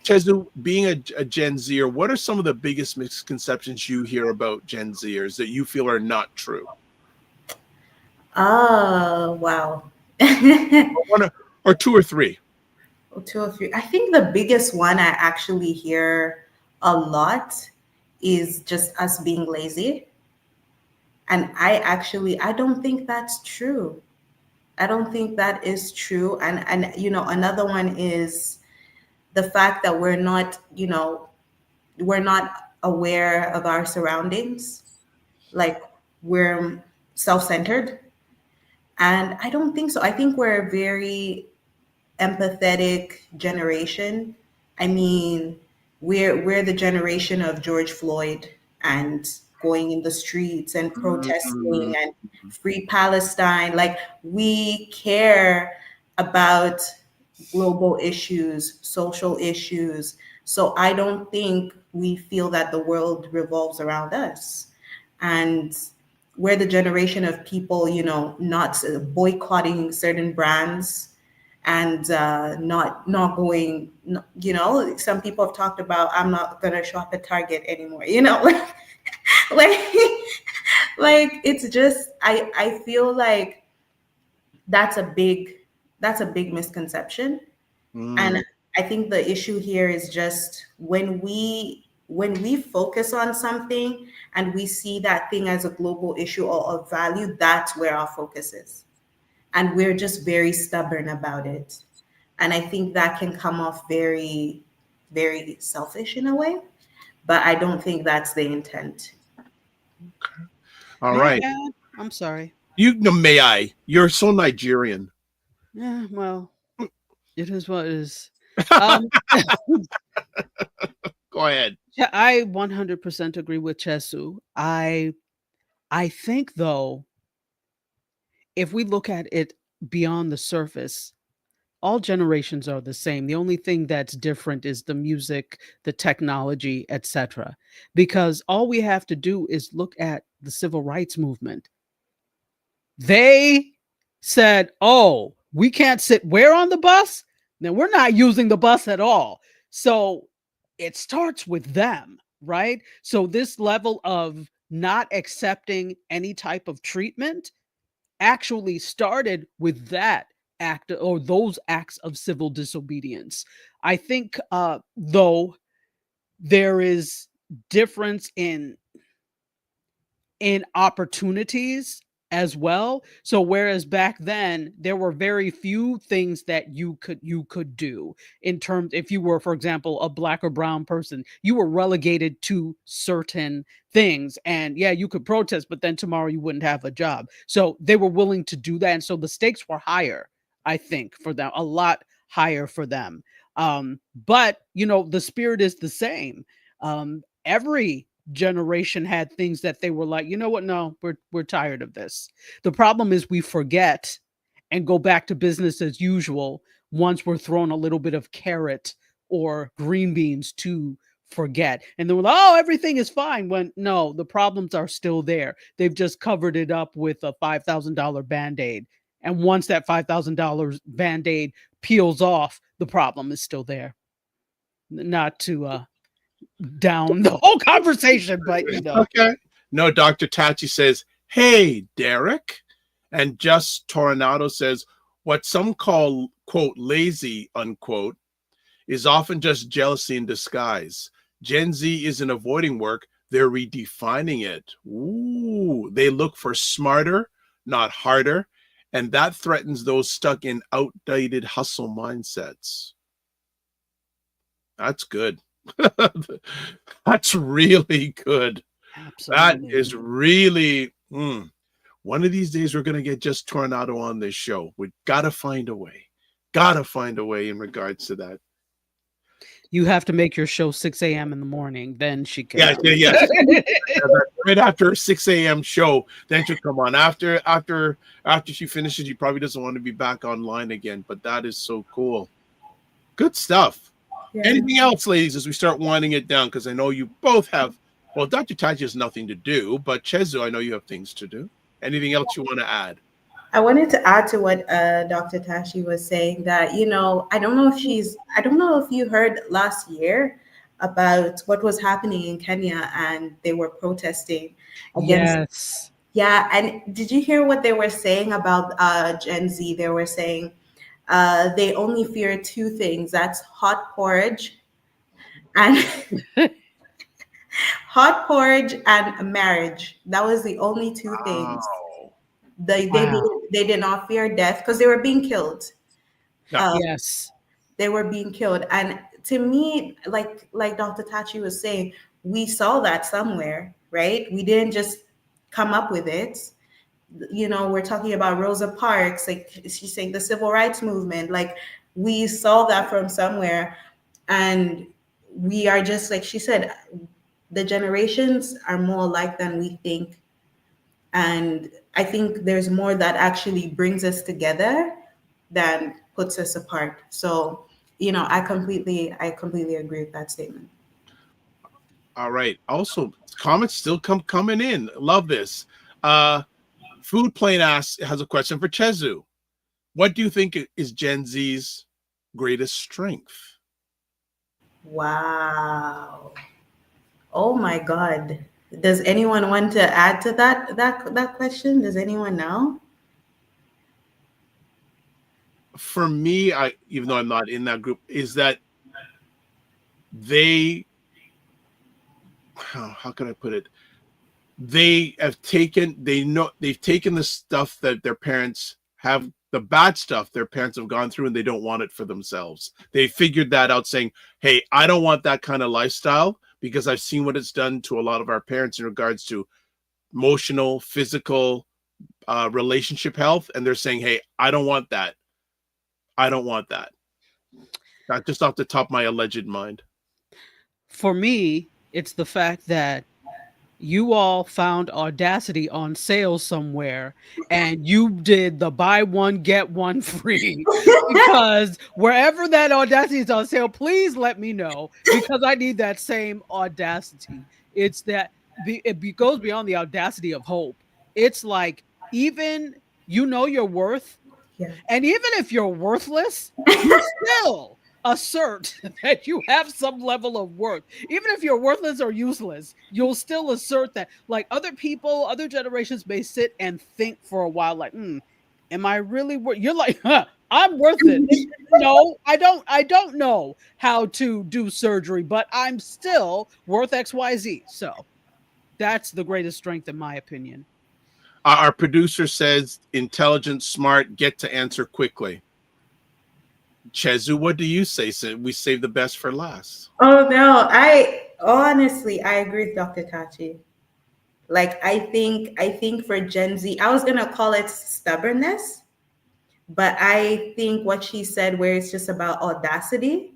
Chezu, being a Gen Zer, what are some of the biggest misconceptions you hear about Gen Zers that you feel are not true? Oh, wow. or two or three. Two or three. I think the biggest one I actually hear a lot is just us being lazy. And I don't think that's true. I don't think that is true. And another one is the fact that we're not aware of our surroundings. Like, we're self-centered. And I don't think so. I think we're a very empathetic generation. I mean, we're the generation of George Floyd and going in the streets and protesting and free Palestine. Like, we care about global issues, social issues. So I don't think we feel that the world revolves around us. And we're the generation of people, not boycotting certain brands and not going, some people have talked about, I'm not going to shop at Target anymore, like it's just, I feel like that's a big misconception. And I think the issue here is just when we focus on something and we see that thing as a global issue or of value, that's where our focus is. And we're just very stubborn about it. And I think that can come off very, very selfish in a way, but I don't think that's the intent. Okay. All right. I'm sorry. May I? You're so Nigerian. Yeah, well, it is what it is. Go ahead. I 100% agree with Chesu. I I think, though, if we look at it beyond the surface, all generations are the same. The only thing that's different is the music, the technology, etc. Because all we have to do is look at the civil rights movement. They said, "Oh, we can't sit where on the bus? Then we're not using the bus at all." So it starts with them, right? So this level of not accepting any type of treatment actually started with that act or those acts of civil disobedience. I think, though, there is difference in opportunities as well. So whereas back then there were very few things that you could do in terms, if you were, for example, a black or brown person, you were relegated to certain things. And yeah, you could protest, but then tomorrow you wouldn't have a job. So they were willing to do that. And so the stakes were higher, I think, for them, a lot higher for them. But the spirit is the same. Every generation had things that they were like, you know what? No, we're tired of this. The problem is we forget and go back to business as usual once we're thrown a little bit of carrot or green beans to forget. And then we're like, oh, everything is fine. When no, the problems are still there. They've just covered it up with a $5,000 band-aid. And once that $5,000 band-aid peels off, the problem is still there. Not to down the whole conversation, but Okay. No, Dr. Tachi says, "Hey, Derek." And Just Tornado says, "What some call, quote, lazy, unquote, is often just jealousy in disguise. Gen Z isn't avoiding work, they're redefining it. Ooh, they look for smarter, not harder. And that threatens those stuck in outdated hustle mindsets." That's good. That's really good. Absolutely. That is really one of these days we're gonna get Just Tornado on this show. We gotta find a way. Gotta find a way in regards to that. You have to make your show 6 a.m. in the morning, then she can. Yes. Right after a 6 a.m. show, then she'll come on. After she finishes, she probably doesn't want to be back online again. But that is so cool. Good stuff. Yeah. Anything else, ladies, as we start winding it down? Because I know you both have, well, Dr. Taji has nothing to do, but Chezu, I know you have things to do. Anything else you want to add? I wanted to add to what Dr. Tashi was saying that, I don't know if you heard last year about what was happening in Kenya and they were protesting against. Yes. Yeah. And did you hear what they were saying about Gen Z? They were saying they only fear two things. That's hot porridge and hot porridge and marriage. That was the only two things. They did not fear death because they were being killed. Yes. They were being killed. And to me, like Dr. Tachi was saying, we saw that somewhere, right? We didn't just come up with it. We're talking about Rosa Parks, like she's saying the civil rights movement, like we saw that from somewhere. And we are just, like she said, the generations are more alike than we think. And I think there's more that actually brings us together than puts us apart. So, I completely agree with that statement. All right. Also, comments still coming in. Love this. Food Plane has a question for Chezu. What do you think is Gen Z's greatest strength? Wow. Oh my God. Does anyone want to add to that question? Does anyone know? For me, even though I'm not in that group, is that they, how can I put it? They've taken the stuff that their parents have, the bad stuff their parents have gone through, and they don't want it for themselves. They figured that out, saying, hey, I don't want that kind of lifestyle because I've seen what it's done to a lot of our parents in regards to emotional, physical, relationship health. And they're saying, hey, I don't want that. I don't want that. Not just off the top of my alleged mind. For me, it's the fact that you all found Audacity on sale somewhere and you did the buy one get one free, because wherever that Audacity is on sale, please let me know, because I need that same Audacity. It's that goes beyond the audacity of hope. It's like, even you know your worth, Yeah. and even if you're worthless, you still assert that you have some level of worth. Even if you're worthless or useless, you'll still assert that. Like, other people, other generations may sit and think for a while, like, am I really worth? You're like, I'm worth it. No, I don't know how to do surgery, but I'm still worth XYZ. So that's the greatest strength, in my opinion. Our producer says, intelligent, smart, get to answer quickly. Chezu, what do you say? So we save the best for last. Oh no, I honestly I agree with Dr. Tachi. Like, I think for Gen Z, I was gonna call it stubbornness, but I think what she said, where it's just about audacity,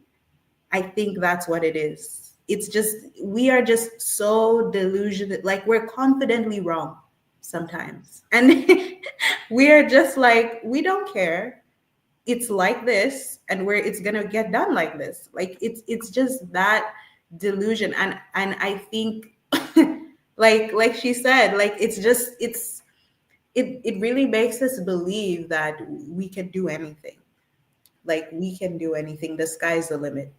I think that's what it is. It's just, we are just so delusional, like we're confidently wrong sometimes. And we are just like, we don't care. It's like this, and it's gonna get done like this. Like, it's just that delusion. And I think like she said, like, it really makes us believe that we can do anything. Like, we can do anything. The sky's the limit.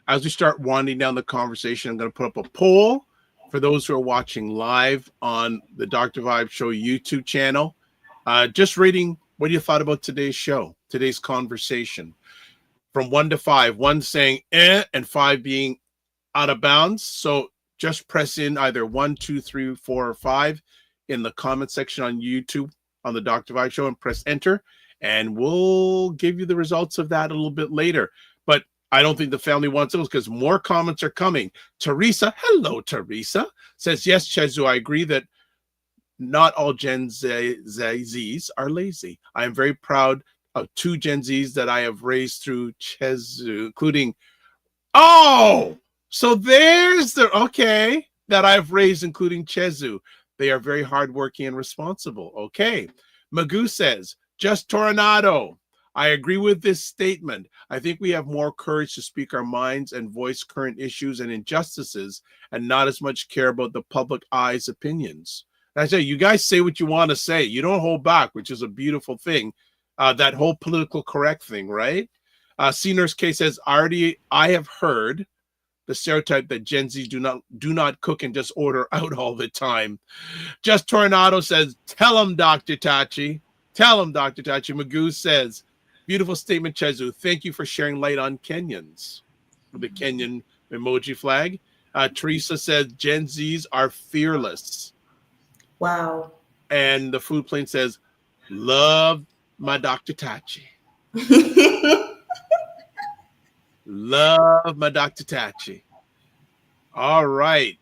As we start winding down the conversation, I'm going to put up a poll for those who are watching live on the Dr. Vibe Show YouTube channel. Just rating what you thought about today's show, today's conversation, from 1 to 5. 1 saying and 5 being out of bounds. So just press in either 1, 2, 3, 4, or 5 in the comment section on YouTube on the Dr. Vibe Show and press enter, and we'll give you the results of that a little bit later. But I don't think the family wants those, because more comments are coming. Teresa, hello, Teresa, says, yes, Chezu, I agree that not all Gen Zs are lazy. I am very proud of 2 Gen Zs that I have raised through Chezu, including, so there's that I've raised, including Chezu. They are very hardworking and responsible. Okay. Magoo says, just Tornado. I agree with this statement. I think we have more courage to speak our minds and voice current issues and injustices, and not as much care about the public eye's opinions. And I say, you guys say what you want to say. You don't hold back, which is a beautiful thing. That whole political correct thing, right? C Nurse K says, I have heard the stereotype that Gen Z do not cook and just order out all the time. Just Tornado says, tell him, Dr. Tachi. Tell him, Dr. Tachi. Magoo says, beautiful statement, Chezu. Thank you for sharing light on Kenyans. The Kenyan emoji flag. Teresa said, Gen Zs are fearless. Wow. And the food plane says, love my Dr. Tachi. Love my Dr. Tachi. All right.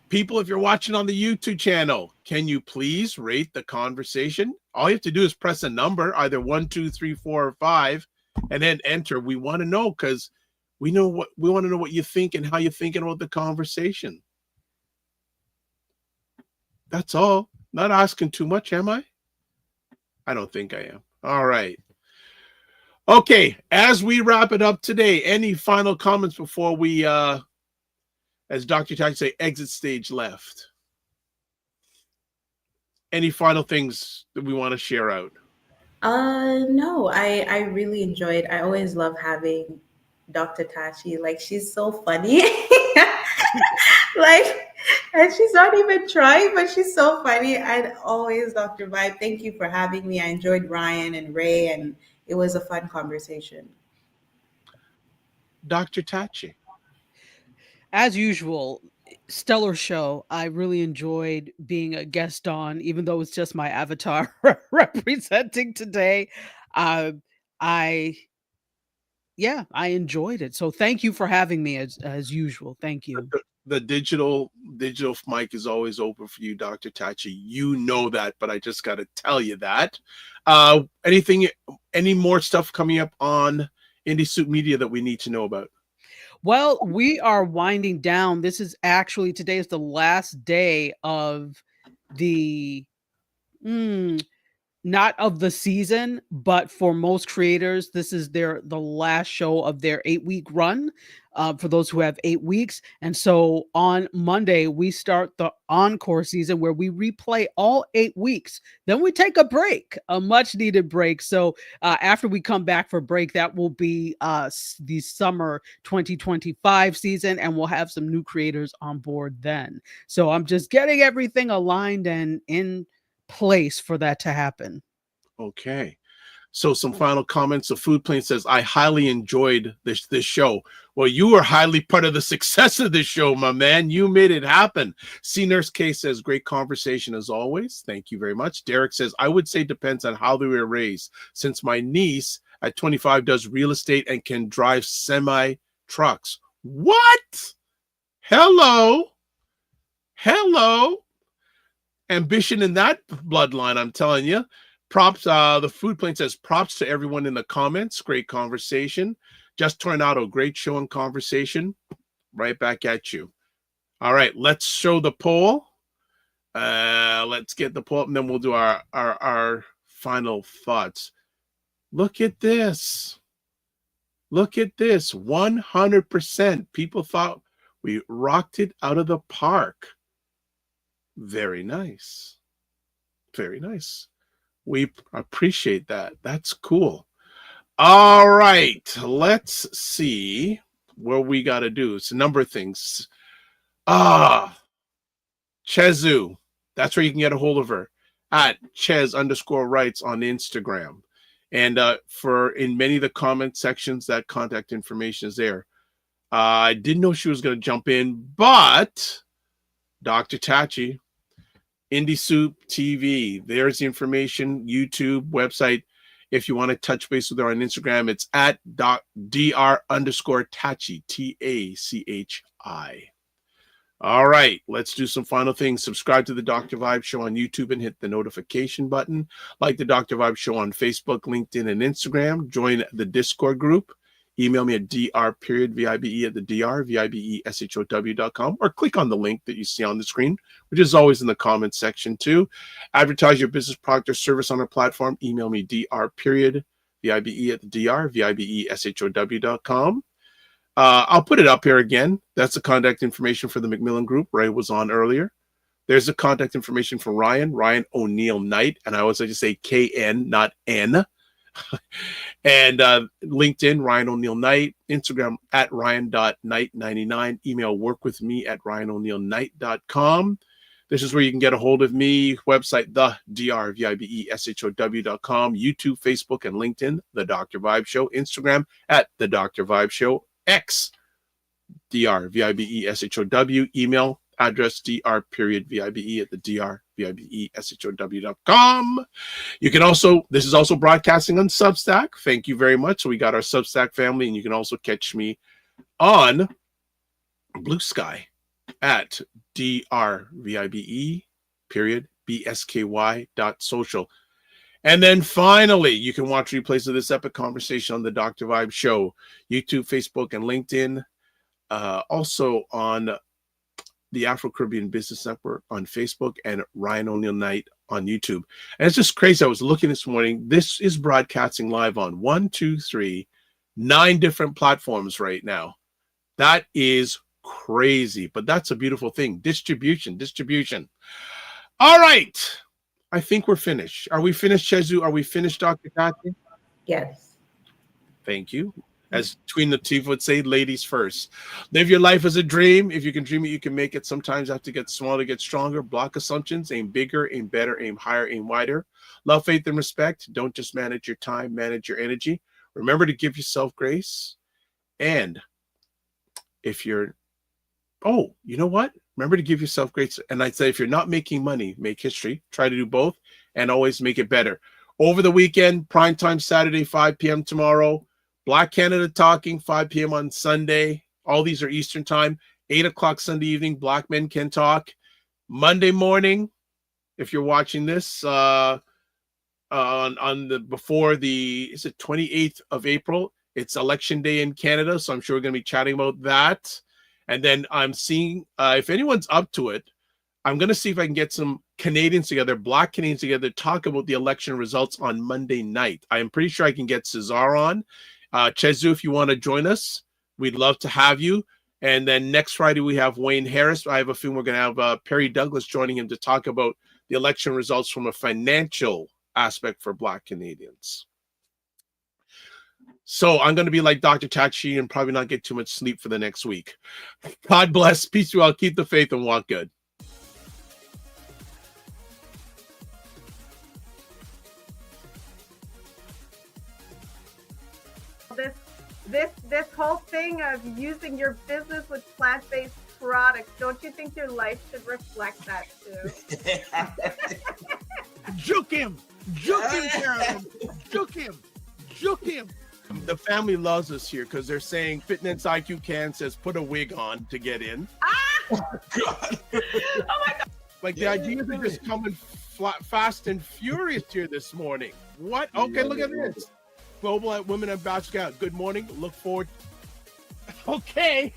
People, if you're watching on the YouTube channel, can you please rate the conversation? All you have to do is press a number, either 1, 2, 3, 4, or 5, and then enter. We want to know, because we want to know what you think and how you're thinking about the conversation. That's all. Not asking too much, am I? I don't think I am. All right. Okay, as we wrap it up today, any final comments before we, as Dr. Tachi say, exit stage left? Any final things that we want to share out? No, I really enjoyed. I always love having Dr. Tachi. Like, she's so funny. Like, and she's not even trying, but she's so funny. And always, Dr. Vibe, thank you for having me. I enjoyed Ryan and Ray, and it was a fun conversation. Dr. Tachi. As usual, stellar show. I really enjoyed being a guest on, even though it's just my avatar representing today. I enjoyed it. So thank you for having me as usual. Thank you. The digital mic is always open for you, Dr. Tachi. You know that, but I just got to tell you that. Any more stuff coming up on Indie Soup Media that we need to know about? Well, we are winding down. This is actually today is the last day of the not of the season, but for most creators, this is the last show of their 8-week run. For those who have 8 weeks, and so on Monday we start the encore season where we replay all 8 weeks. Then we take a break, a much needed break. So after we come back for break, that will be the summer 2025 season, and we'll have some new creators on board then. So I'm just getting everything aligned and in place for that to happen. Okay. So some final comments. The Food Plane says, I highly enjoyed this show. Well, you were highly part of the success of this show, my man. You made it happen. C Nurse K says, great conversation as always. Thank you very much. Derek says, I would say depends on how they were raised. Since my niece at 25 does real estate and can drive semi trucks. What? Hello. Ambition in that bloodline, I'm telling you. Props. The Food Plane says props to everyone in the comments. Great conversation. Just Tornado, great show and conversation. Right back at you. All right, let's show the poll. Let's get the poll up, and then we'll do our final thoughts. Look at this. 100%. People thought we rocked it out of the park. Very nice. We appreciate that. That's cool. All right. Let's see what we got to do. It's a number of things. Chezu. That's where you can get a hold of her at Ches_writes on Instagram. And in many of the comment sections, that contact information is there. I didn't know she was going to jump in, but Dr. Tachi, Indie Soup TV. There's the information, YouTube, website. If you want to touch base with her on Instagram, it's at dr_Tachi, TACHI. All right, let's do some final things. Subscribe to the Dr. Vibe Show on YouTube and hit the notification button. Like the Dr. Vibe Show on Facebook, LinkedIn, and Instagram. Join the Discord group. Email me at dr.vibe@vibeshow.com, or click on the link that you see on the screen, which is always in the comments section too. Advertise your business product or service on our platform. Email me dr.vibe@vibeshow.com. I'll put it up here again. That's the contact information for the McMillan Group where I was on earlier. There's the contact information for Ryan O'Neill Knight, and I always like to say KN, not N. And LinkedIn, Ryan O'Neill Knight. Instagram at Ryan.Knight99. Email workwithme@RyanO'NeillKnight.com. This is where you can get a hold of me. Website, the dr.vibeshow.com. YouTube, Facebook, and LinkedIn, The Dr. Vibe Show. Instagram at The Dr. Vibe Show. X, dr.vibeshow. Email address dr.vibe@thedrvibeshow.com. You can also, this is also broadcasting on Substack. Thank you very much. So we got our Substack family, and you can also catch me on Blue Sky at drvibe_bsky.social. And then finally, you can watch replays of this epic conversation on the Dr. Vibe Show, YouTube, Facebook, and LinkedIn. Also on the Afro-Caribbean Business Network on Facebook, and Ryan O'Neill Knight on YouTube. And it's just crazy. I was looking this morning. This is broadcasting live on 9 different platforms right now. That is crazy, but that's a beautiful thing. Distribution. All right. I think we're finished. Are we finished, Chezu? Are we finished, Dr. Tati? Yes. Thank you. As Queen Latifah would say, ladies first. Live your life as a dream. If you can dream it, you can make it. Sometimes you have to get smaller to get stronger. Block assumptions. Aim bigger, aim better, aim higher, aim wider. Love, faith, and respect. Don't just manage your time, manage your energy. Remember to give yourself grace. And if you're, you know what? Remember to give yourself grace. And I'd say if you're not making money, make history. Try to do both and always make it better. Over the weekend, primetime Saturday, 5 p.m. tomorrow. Black Canada Talking, 5 p.m. on Sunday. All these are Eastern time. 8 o'clock Sunday evening, Black Men Can Talk. Monday morning, if you're watching this before the 28th of April, It's election day in Canada, so I'm sure we're going to be chatting about that. And then I'm seeing if anyone's up to it, I'm going to see if I can get some Canadians together, Black Canadians together, talk about the election results on Monday night. I am pretty sure I can get Cesar on. Chezu, if you want to join us, we'd love to have you. And then next Friday, we have Wayne Harris. I have a feeling we're going to have Perry Douglas joining him to talk about the election results from a financial aspect for Black Canadians. So I'm going to be like Dr. Tachi and probably not get too much sleep for the next week. God bless. Peace to you all. Keep the faith and walk good. This whole thing of using your business with plant-based products, don't you think your life should reflect that too? Juke him, Carolyn. Juke him. The family loves us here because they're saying Fitness IQ Can says put a wig on to get in. Oh God. Oh my God. Like the ideas are just coming fast and furious here this morning. What? Okay, look at this. Global Women Ambassador. Good morning. Look forward. Okay.